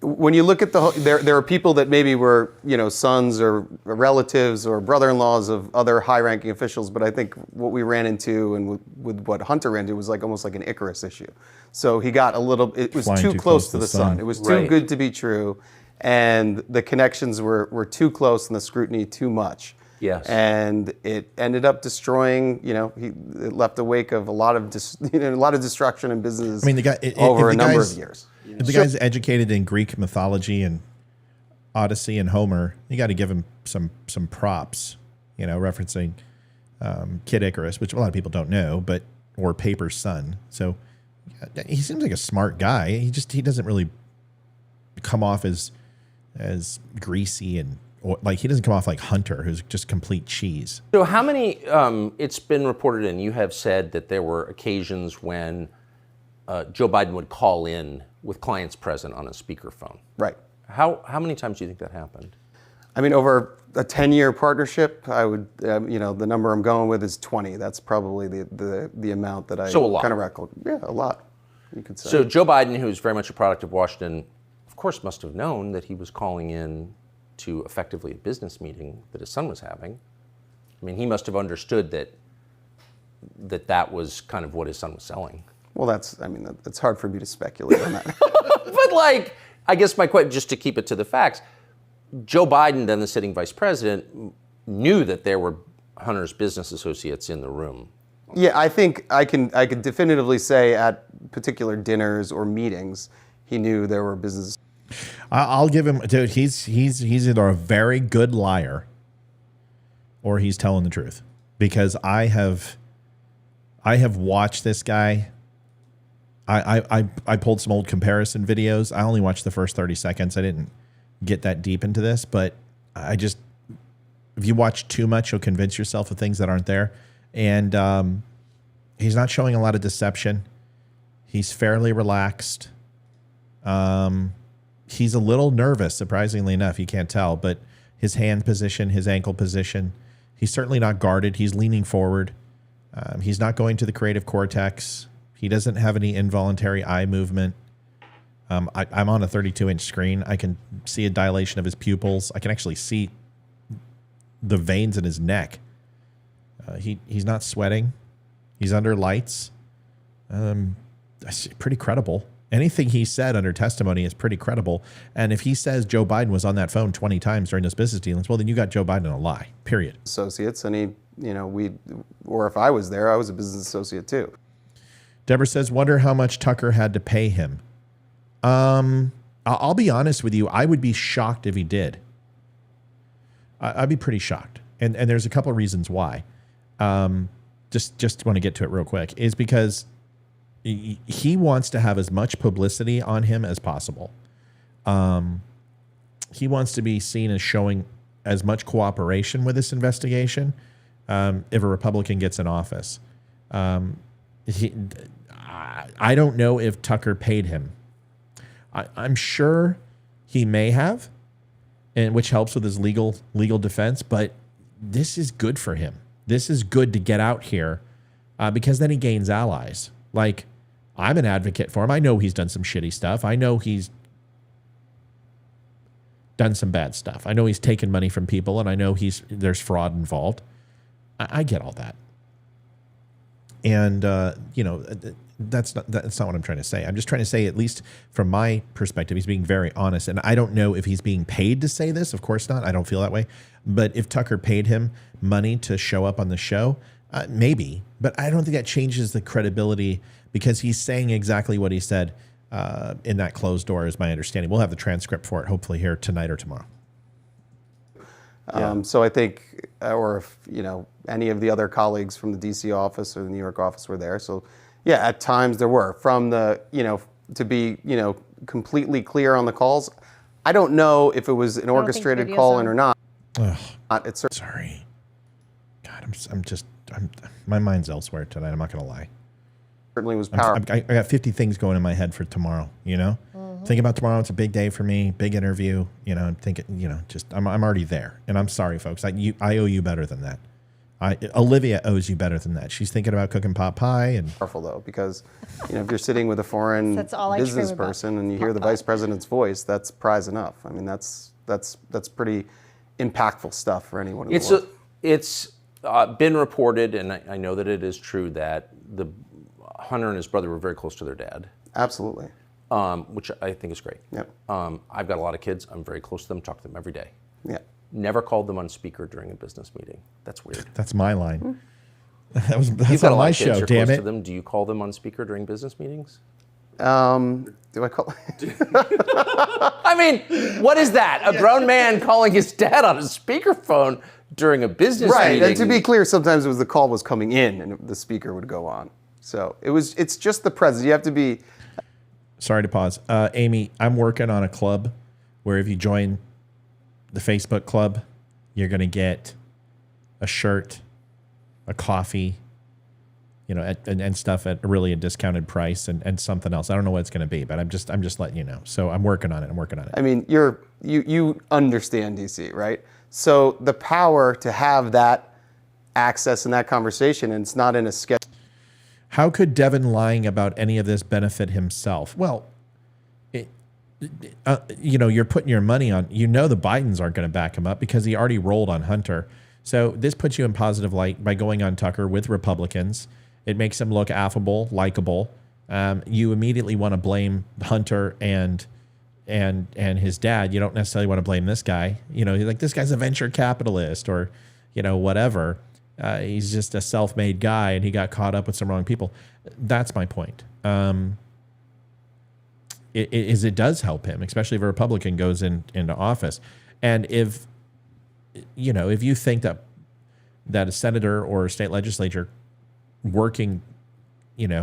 when you look at there are people that maybe were, sons or relatives or brother-in-laws of other high-ranking officials, but I think what we ran into and with what Hunter ran into was almost like an Icarus issue. So he got it was too close to the sun. It was too good to be true, and the connections were too close and the scrutiny too much. Yes. And it ended up destroying, it left a wake of a lot of destruction in business over a number of years. If the guy's educated in Greek mythology and Odyssey and Homer, you got to give him some props, referencing Kid Icarus, which a lot of people don't know, or Paper's son. So he seems like a smart guy. He doesn't really come off as greasy and he doesn't come off like Hunter, who's just complete cheese. So how many, it's been reported and you have said that there were occasions when Joe Biden would call in with clients present on a speakerphone. Right. How many times do you think that happened? I mean, over a 10-year partnership, I would, the number I'm going with is 20. That's probably the amount that I kind of record. Yeah, a lot, you could say. So Joe Biden, who's very much a product of Washington, of course must have known that he was calling in to effectively a business meeting that his son was having. I mean, he must have understood that was kind of what his son was selling. Well, that's hard for me to speculate on that. But I guess my question, just to keep it to the facts, Joe Biden, then the sitting vice president, knew that there were Hunter's business associates in the room. Yeah, I think I can definitively say at particular dinners or meetings, he knew there were business. I'll give him, dude. He's either a very good liar or he's telling the truth, because I have watched this guy. I pulled some old comparison videos. I only watched the first 30 seconds. I didn't get that deep into this, but if you watch too much, you'll convince yourself of things that aren't there. And he's not showing a lot of deception. He's fairly relaxed. He's a little nervous, surprisingly enough. You can't tell, but his hand position, his ankle position, he's certainly not guarded. He's leaning forward. He's not going to the creative cortex. He doesn't have any involuntary eye movement. I'm on a 32-inch screen. I can see a dilation of his pupils. I can actually see the veins in his neck. He's not sweating. He's under lights. Pretty credible. Anything he said under testimony is pretty credible. And if he says Joe Biden was on that phone 20 times during those business dealings, well, then you got Joe Biden in a lie, period. Associates, and or if I was there, I was a business associate too. Deborah says, wonder how much Tucker had to pay him. I'll be honest with you. I would be shocked if he did. I'd be pretty shocked. And there's a couple of reasons why. Just want to get to it real quick, is because he wants to have as much publicity on him as possible. He wants to be seen as showing as much cooperation with this investigation if a Republican gets in office. I don't know if Tucker paid him. I'm sure he may have, and which helps with his legal defense, but this is good for him. This is good to get out here because then he gains allies. Like, I'm an advocate for him. I know he's done some shitty stuff. I know he's done some bad stuff. I know he's taken money from people, and I know there's fraud involved. I get all that. And, that's not what I'm trying to say. I'm just trying to say, at least from my perspective, he's being very honest. And I don't know if he's being paid to say this. Of course not. I don't feel that way. But if Tucker paid him money to show up on the show, maybe. But I don't think that changes the credibility because he's saying exactly what he said in that closed door, is my understanding. We'll have the transcript for it, hopefully here tonight or tomorrow. So I think, or if, any of the other colleagues from the DC office or the New York office were there. So yeah, at times there were. From the, to be, completely clear on the calls, I don't know if it was an orchestrated call-in or not. It's sorry. God, my mind's elsewhere tonight. I'm not going to lie. Certainly was powerful. I got 50 things going in my head for tomorrow, Think about tomorrow. It's a big day for me, big interview, I'm thinking, I'm already there. And I'm sorry, folks. I owe you better than that. Olivia owes you better than that. She's thinking about cooking pot pie. And powerful, though, because, if you're sitting with a foreign business person and you hear the vice president's voice, that's prize enough. I mean, that's pretty impactful stuff for anyone in the world. It's been reported, and I know that it is true, that Hunter and his brother were very close to their dad. Absolutely. Which I think is great. Yep. I've got a lot of kids. I'm very close to them, talk to them every day. Yeah. Never called them on speaker during a business meeting. That's weird. That's my line. That's on my show, damn it. To them. Do you call them on speaker during business meetings? Do I call? I mean, what is that? A grown man calling his dad on a speakerphone during a business meeting? Right, and to be clear, sometimes it was the call was coming in and the speaker would go on. So it's just the president. You have to be. Sorry to pause. Amy, I'm working on a club where if you join the Facebook club, you're going to get a shirt, a coffee, and stuff at really a discounted price and something else. I don't know what it's going to be, but I'm just letting you know. So I'm working on it. I mean, you understand DC, right? So the power to have that access and that conversation, and it's not in a schedule. How could Devin lying about any of this benefit himself? Well, you're putting your money on, the Bidens aren't going to back him up because he already rolled on Hunter. So this puts you in positive light by going on Tucker with Republicans. It makes him look affable, likable. You immediately want to blame Hunter and his dad. You don't necessarily want to blame this guy. You're like, this guy's a venture capitalist or, whatever. He's just a self-made guy and he got caught up with some wrong people. That's my point. It does help him, especially if a Republican goes into office. And if you think that a senator or a state legislature working,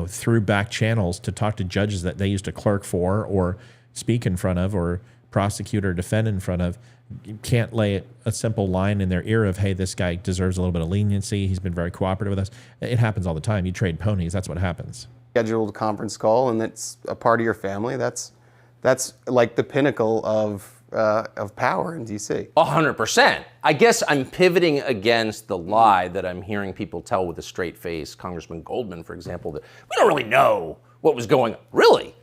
through back channels to talk to judges that they used to clerk for or speak in front of or prosecute or defend in front of, you can't lay a simple line in their ear of, hey, this guy deserves a little bit of leniency. He's been very cooperative with us. It happens all the time. You trade ponies. That's what happens. Scheduled conference call, and it's a part of your family. That's like the pinnacle of power in DC. 100%. I guess I'm pivoting against the lie that I'm hearing people tell with a straight face. Congressman Goldman, for example, that we don't really know what was going on. Really?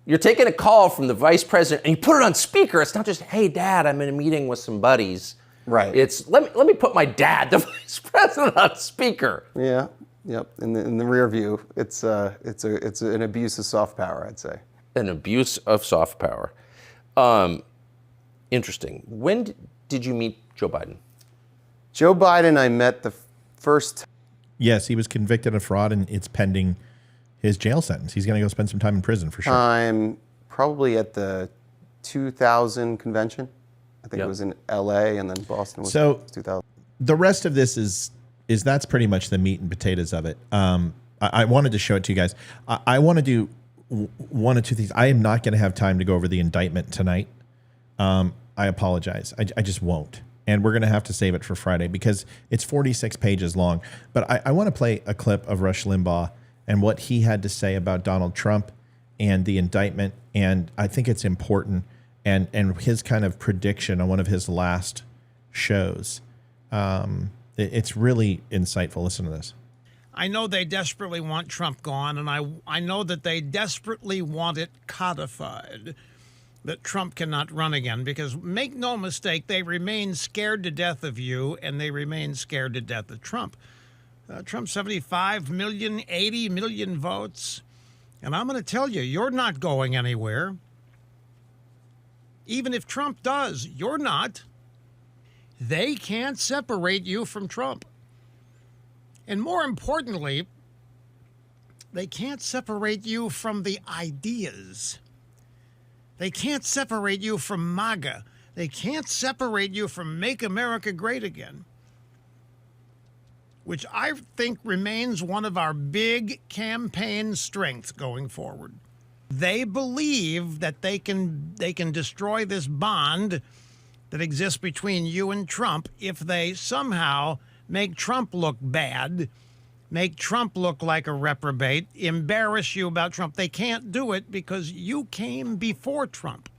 You're taking a call from the vice president and you put it on speaker. It's not just, hey, Dad, I'm in a meeting with some buddies. Right. It's let me put my dad, the vice president, on speaker. Yeah. Yep. In the rear view, it's an abuse of soft power, I'd say. An abuse of soft power. Interesting. When did you meet Joe Biden? Joe Biden, I met the first. Yes, he was convicted of fraud, and it's pending his jail sentence. He's going to go spend some time in prison for sure. I'm probably at the 2000 convention. I think it was in L.A. and then Boston was 2000. The rest of this is that's pretty much the meat and potatoes of it. I wanted to show it to you guys. I want to do one of two things. I am not going to have time to go over the indictment tonight. I apologize. I just won't. And we're going to have to save it for Friday because it's 46 pages long. But I want to play a clip of Rush Limbaugh and what he had to say about Donald Trump and the indictment. And I think it's important. And his kind of prediction on one of his last shows. It's really insightful. Listen to this. I know they desperately want Trump gone, and I know that they desperately want it codified, that Trump cannot run again, because make no mistake, they remain scared to death of you, and they remain scared to death of Trump. Trump, 75 million, 80 million votes. And I'm going to tell you, you're not going anywhere. Even if Trump does, you're not. They can't separate you from Trump. And more importantly, they can't separate you from the ideas. They can't separate you from MAGA. They can't separate you from Make America Great Again, which I think remains one of our big campaign strengths going forward. They believe that they can destroy this bond that exists between you and Trump if they somehow make Trump look bad, make Trump look like a reprobate, embarrass you about Trump. They can't do it because you came before Trump.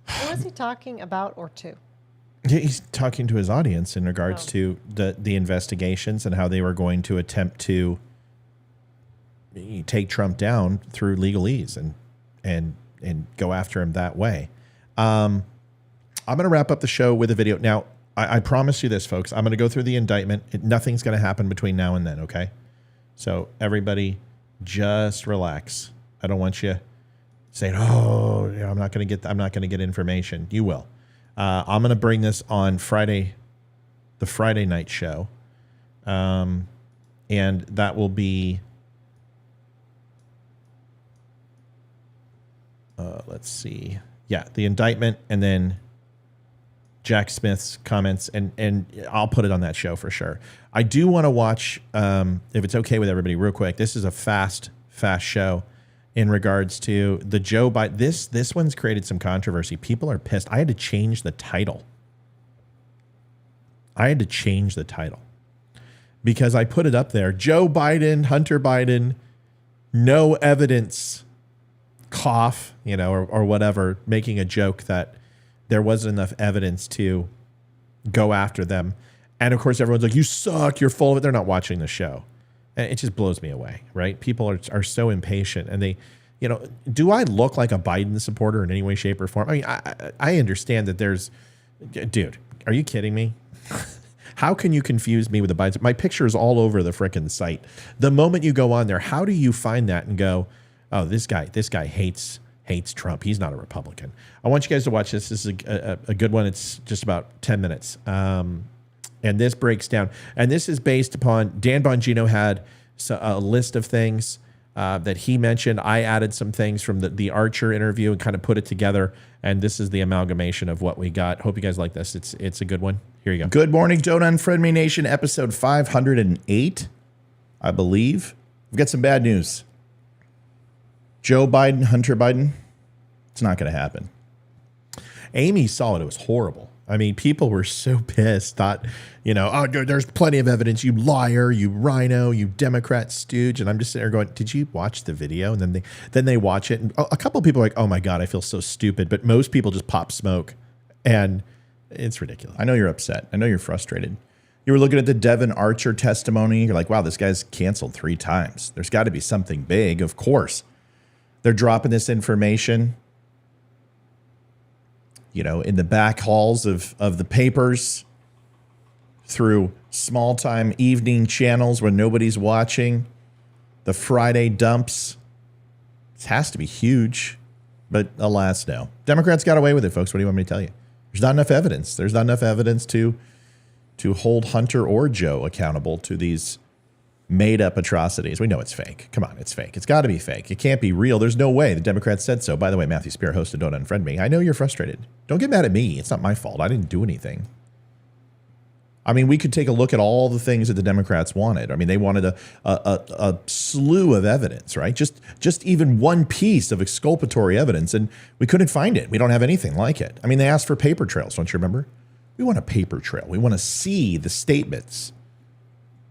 Who was he talking about or to? He's talking to his audience in regards to the investigations and how they were going to attempt to take Trump down through legalese and go after him that way. I'm going to wrap up the show with a video. Now, I promise you this, folks. I'm going to go through the indictment. Nothing's going to happen between now and then, okay? So everybody just relax. I don't want you saying, "Oh, you know, I'm not going to get information." You will. I'm going to bring this on Friday, the Friday night show. And that will be let's see. Yeah, the indictment and then Jack Smith's comments, and I'll put it on that show for sure. I do want to watch, if it's okay with everybody, real quick. This is a fast show in regards to the Joe Biden. This one's created some controversy. People are pissed. I had to change the title. Because I put it up there. Joe Biden, Hunter Biden, no evidence, cough, or whatever, making a joke that there wasn't enough evidence to go after them. And of course, everyone's like, "You suck, you're full of it." They're not watching the show. And it just blows me away, right? People are so impatient. And they, do I look like a Biden supporter in any way, shape, or form? I mean, I understand that there's, dude, are you kidding me? How can you confuse me with the Biden? My picture is all over the frickin' site. The moment you go on there, how do you find that and go, "Oh, this guy hates Trump. He's not a Republican." I want you guys to watch this. This is a good one. It's just about 10 minutes. And this breaks down. And this is based upon, Dan Bongino had a list of things that he mentioned. I added some things from the Archer interview and kind of put it together. And this is the amalgamation of what we got. Hope you guys like this. It's a good one. Here you go. Good morning, Don't Unfriend Me Nation, episode 508, I believe. We've got some bad news. Joe Biden, Hunter Biden, it's not going to happen. Amy saw it. It was horrible. I mean, people were so pissed, thought, "Oh, there's plenty of evidence, you liar, you rhino, you Democrat stooge." And I'm just sitting there going, "Did you watch the video?" And then they watch it. And a couple of people are like, "Oh my God, I feel so stupid." But most people just pop smoke. And it's ridiculous. I know you're upset. I know you're frustrated. You were looking at the Devin Archer testimony. You're like, "Wow, this guy's canceled 3 times. There's got to be something big." Of course. They're dropping this information, in the back halls of the papers through small-time evening channels where nobody's watching, the Friday dumps. This has to be huge, but alas, no. Democrats got away with it, folks. What do you want me to tell you? There's not enough evidence. There's not enough evidence to hold Hunter or Joe accountable to these made-up atrocities. We know it's fake. Come on, it's fake. It's got to be fake. It can't be real. There's no way. The Democrats said so. By the way, Matthew Spear, host of Don't Unfriend Me. I know you're frustrated. Don't get mad at me. It's not my fault. I didn't do anything. I mean, we could take a look at all the things that the Democrats wanted. I mean, they wanted a slew of evidence, right? Just even one piece of exculpatory evidence, and we couldn't find it. We don't have anything like it. I mean, they asked for paper trails, don't you remember? We want a paper trail. We want to see the statements.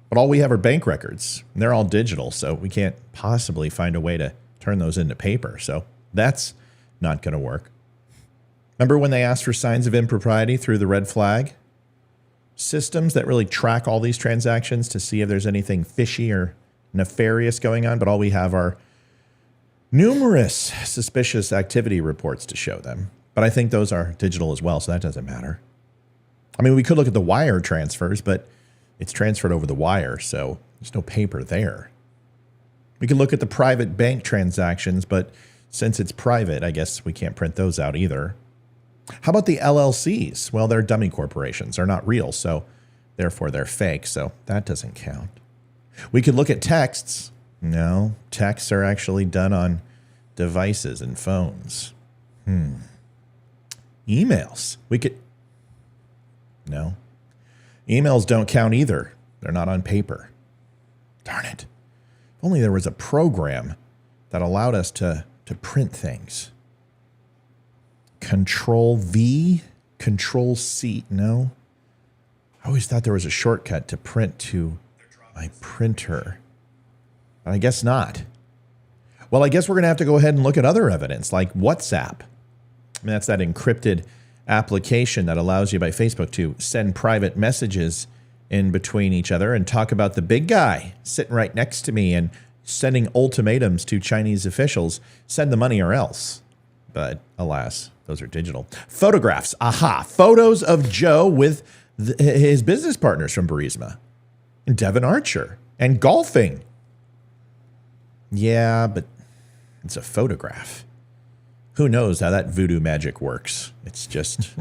But all we have are bank records, and they're all digital, so we can't possibly find a way to turn those into paper. So that's not going to work. Remember when they asked for signs of impropriety through the red flag systems that really track all these transactions to see if there's anything fishy or nefarious going on, but all we have are numerous suspicious activity reports to show them. But I think those are digital as well, so that doesn't matter. I mean, we could look at the wire transfers, but it's transferred over the wire, so there's no paper there. We can look at the private bank transactions, but since it's private, I guess we can't print those out either. How about the LLCs? Well, they're dummy corporations. They're not real, so therefore they're fake, so that doesn't count. We could look at texts. No, texts are actually done on devices and phones. Emails. We could... No. Emails don't count either. They're not on paper. Darn it. If only there was a program that allowed us to print things. Control V, Control C. No. I always thought there was a shortcut to print to my printer. But I guess not. Well, I guess we're going to have to go ahead and look at other evidence like WhatsApp. I mean, that's that encrypted application that allows you by Facebook to send private messages in between each other and talk about the big guy sitting right next to me and sending ultimatums to Chinese officials, send the money or else. But alas, those are digital. Photographs. Aha. Photos of Joe with his business partners from Burisma. And Devin Archer. And golfing. Yeah, but it's a photograph. Who knows how that voodoo magic works? It's just,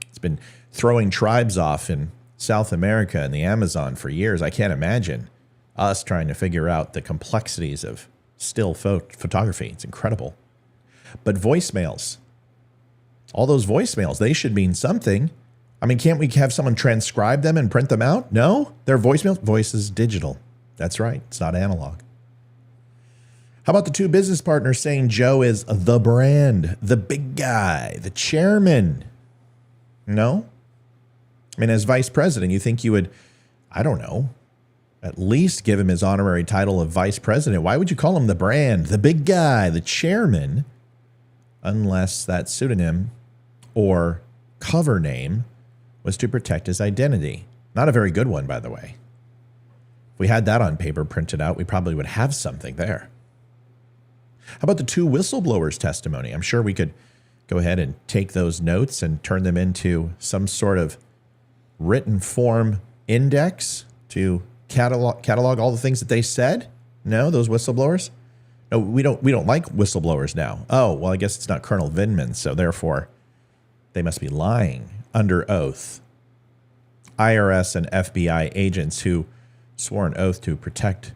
it's been throwing tribes off in South America and the Amazon for years. I can't imagine us trying to figure out the complexities of still photography. It's incredible. But voicemails, all those voicemails, they should mean something. I mean, can't we have someone transcribe them and print them out? No, they're voicemails. Voice is digital. That's right. It's not analog. How about the two business partners saying Joe is the brand, the big guy, the chairman? No? I mean, as vice president, you think you would, I don't know, at least give him his honorary title of vice president. Why would you call him the brand, the big guy, the chairman? Unless that pseudonym or cover name was to protect his identity. Not a very good one, by the way. If we had that on paper printed out, we probably would have something there. How about the two whistleblowers' testimony? I'm sure we could go ahead and take those notes and turn them into some sort of written form index to catalog all the things that they said. No, those whistleblowers? No, we don't like whistleblowers now. Oh, well, I guess it's not Colonel Vindman, so therefore they must be lying under oath. IRS and FBI agents who swore an oath to protect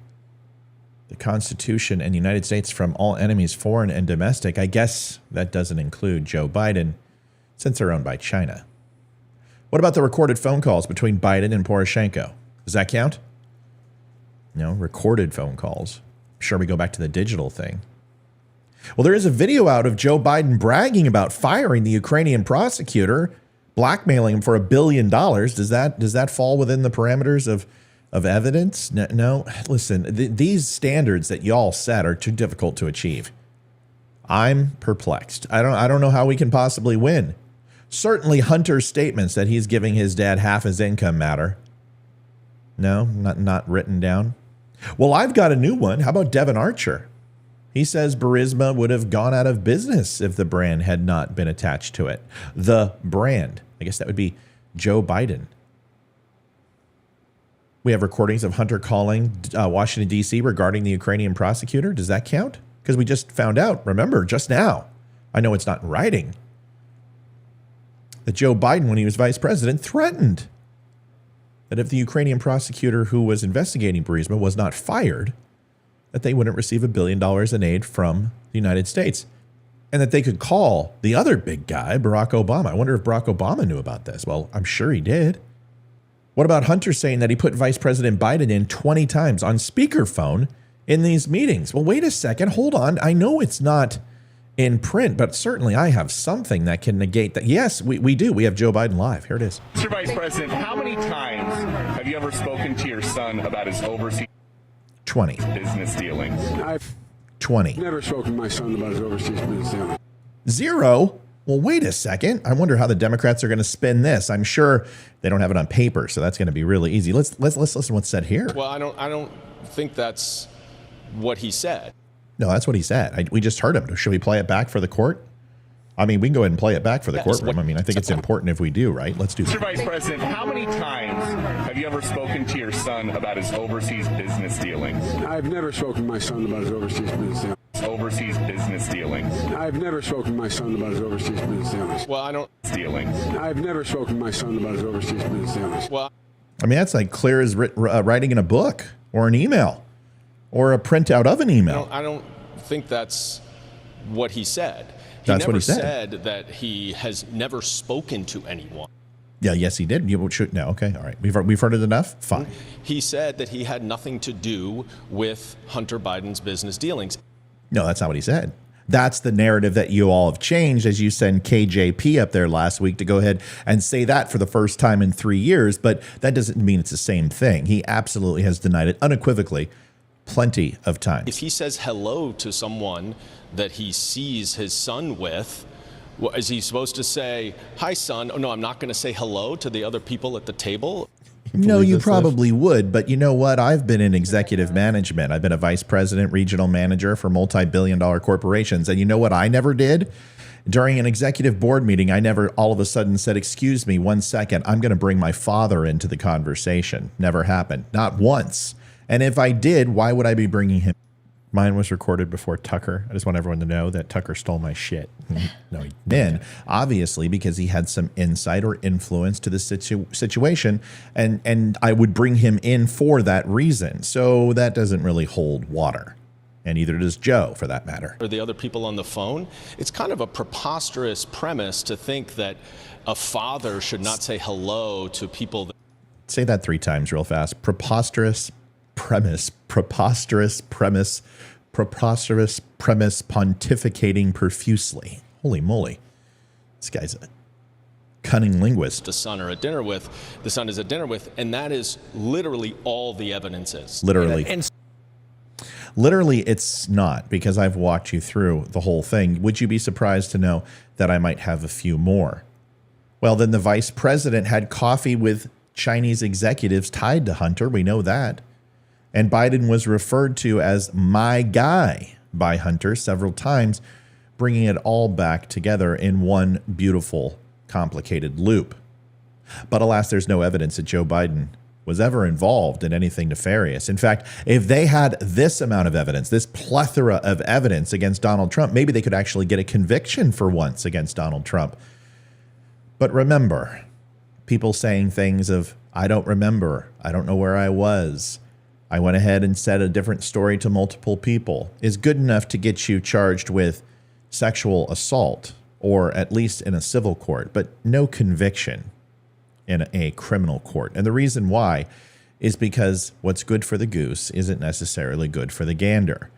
the Constitution and the United States from all enemies, foreign and domestic. I guess that doesn't include Joe Biden, since they're owned by China. What about the recorded phone calls between Biden and Poroshenko? Does that count? No, recorded phone calls. I'm sure we go back to the digital thing. Well, there is a video out of Joe Biden bragging about firing the Ukrainian prosecutor, blackmailing him for $1 billion. Does that fall within the parameters of evidence? No. Listen, these standards that y'all set are too difficult to achieve. I'm perplexed. I don't know how we can possibly win. Certainly Hunter's statements that he's giving his dad half his income matter. No, not written down. Well, I've got a new one. How about Devin Archer? He says Burisma would have gone out of business if the brand had not been attached to it. The brand. I guess that would be Joe Biden. We have recordings of Hunter calling Washington, D.C. regarding the Ukrainian prosecutor. Does that count? Because we just found out, remember, just now. I know it's not in writing. That Joe Biden, when he was vice president, threatened that if the Ukrainian prosecutor who was investigating Burisma was not fired, that they wouldn't receive $1 billion in aid from the United States. And that they could call the other big guy, Barack Obama. I wonder if Barack Obama knew about this. Well, I'm sure he did. What about Hunter saying that he put Vice President Biden in 20 times on speakerphone in these meetings? Well, wait a second. Hold on. I know it's not in print, but certainly I have something that can negate that. Yes, we do. We have Joe Biden live. Here it is. Mr. Vice President, how many times have you ever spoken to your son about his overseas 20 business dealings? I've 20. never spoken to my son about his overseas business dealings. 0. Well, wait a second. I wonder how the Democrats are going to spin this. I'm sure they don't have it on paper, so that's going to be really easy. Let's listen to what's said here. Well, I don't think that's what he said. No, that's what he said. We just heard him. Should we play it back for the court? I mean, we can go ahead and play it back for the courtroom. I mean, I think it's important if we do, right? Let's do Mr. that. Vice President, how many times have you ever spoken to your son about his overseas business dealings? I've never spoken to my son about his overseas business dealings. Overseas business dealings. I've never spoken to my son about his overseas business dealings. Well, I don't. Dealings. I've never spoken to my son about his overseas business dealings. Well, I mean, that's like clear as writing in a book or an email or a printout of an email. I don't think that's what he said. That's never what he said. that he has never spoken to anyone. Yeah, yes, he did. You should no, okay, all right. We've heard it enough. Fine. He said that he had nothing to do with Hunter Biden's business dealings. No, that's not what he said. That's the narrative that you all have changed as you send KJP up there last week to go ahead and say that for the first time in 3 years. But that doesn't mean it's the same thing. He absolutely has denied it unequivocally plenty of times. If he says hello to someone that he sees his son with, is he supposed to say, "Hi, son"? Oh, no, I'm not going to say hello to the other people at the table. No, you probably would, but you know what? I've been in executive management. I've been a vice president, regional manager for multi-billion-dollar corporations. And you know what I never did? During an executive board meeting, I never all of a sudden said, "Excuse me, 1 second, I'm going to bring my father into the conversation." Never happened. Not once. And if I did, why would I be bringing him? Mine was recorded before Tucker. I just want everyone to know that Tucker stole my shit. No, he didn't. Obviously, because he had some insight or influence to the situation, and I would bring him in for that reason. So that doesn't really hold water. And neither does Joe, for that matter. Or the other people on the phone. It's kind of a preposterous premise to think that a father should not say hello to people. Say that 3 times real fast. Preposterous premise, preposterous premise, preposterous premise, pontificating profusely. Holy moly. This guy's a cunning linguist. The son is at dinner with, and that is literally all the evidence is. Literally. Literally, it's not, because I've walked you through the whole thing. Would you be surprised to know that I might have a few more? Well, then the vice president had coffee with Chinese executives tied to Hunter. We know that. And Biden was referred to as "my guy" by Hunter several times, bringing it all back together in one beautiful, complicated loop. But alas, there's no evidence that Joe Biden was ever involved in anything nefarious. In fact, if they had this amount of evidence, this plethora of evidence against Donald Trump, maybe they could actually get a conviction for once against Donald Trump. But remember, people saying things of, "I don't remember, I don't know where I was, I went ahead and said a different story to multiple people," is good enough to get you charged with sexual assault, or at least in a civil court, but no conviction in a criminal court. And the reason why is because what's good for the goose isn't necessarily good for the gander.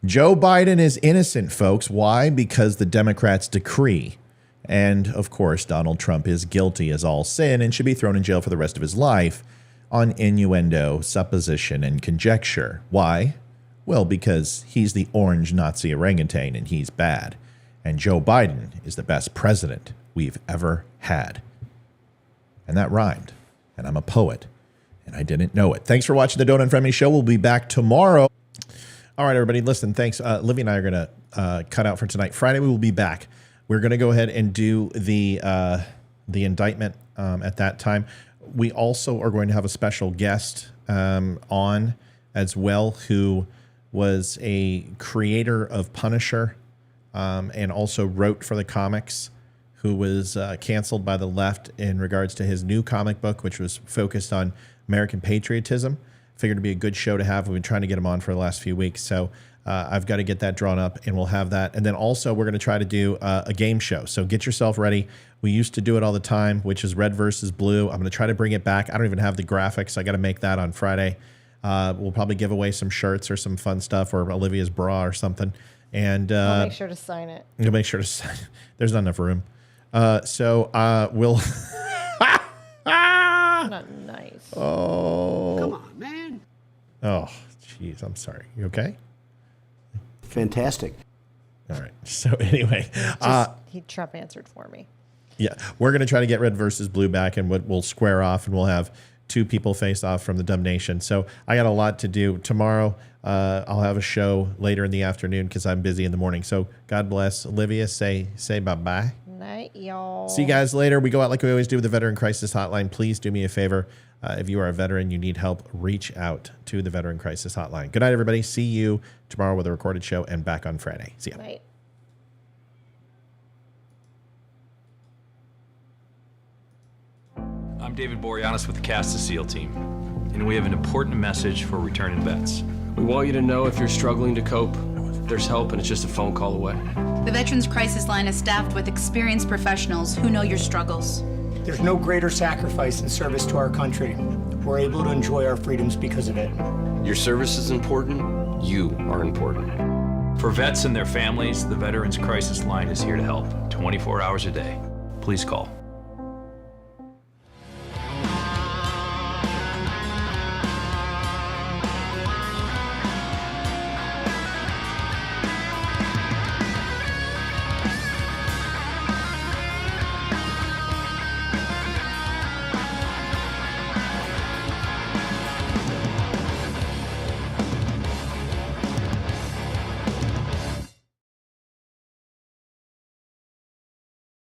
Joe Biden is innocent, folks. Why? Because the Democrats decree. And, of course, Donald Trump is guilty as all sin and should be thrown in jail for the rest of his life on innuendo, supposition, and conjecture. Why? Well, because he's the orange Nazi orangutan and he's bad. And Joe Biden is the best president we've ever had. And that rhymed. And I'm a poet. And I didn't know it. Thanks for watching the Don't Unfriend Me Show. We'll be back tomorrow. All right, everybody, listen, thanks. Olivia and I are going to cut out for tonight. Friday, we will be back. We're going to go ahead and do the indictment at that time. We also are going to have a special guest on as well, who was a creator of Punisher and also wrote for the comics, who was canceled by the left in regards to his new comic book, which was focused on American patriotism. Figured it'd be a good show to have. We've been trying to get him on for the last few weeks. So I've got to get that drawn up, and we'll have that. And then also we're going to try to do a game show. So get yourself ready. We used to do it all the time, which is red versus blue. I'm going to try to bring it back. I don't even have the graphics. I got to make that on Friday. We'll probably give away some shirts or some fun stuff, or Olivia's bra or something. And I'll make sure to sign it. You'll make sure to sign it. There's not enough room. So we'll... Not nice. Oh. Come on, man. Oh, jeez. I'm sorry. You okay? Fantastic. All right. So anyway, Trump answered for me. Yeah, we're going to try to get red versus blue back, and we'll square off, and we'll have two people face off from the DUM Nation. So I got a lot to do tomorrow. I'll have a show later in the afternoon because I'm busy in the morning. So God bless. Olivia, say bye-bye. Night, y'all. See you guys later. We go out like we always do with the Veteran Crisis Hotline. Please do me a favor. If you are a veteran, you need help, reach out to the Veteran Crisis Hotline. Good night, everybody. See you tomorrow with a recorded show and back on Friday. See ya. Night. I'm David Boreanaz with the Cast of SEAL team, and we have an important message for returning vets. We want you to know if you're struggling to cope, there's help and it's just a phone call away. The Veterans Crisis Line is staffed with experienced professionals who know your struggles. There's no greater sacrifice in service to our country. We're able to enjoy our freedoms because of it. Your service is important, you are important. For vets and their families, the Veterans Crisis Line is here to help 24 hours a day. Please call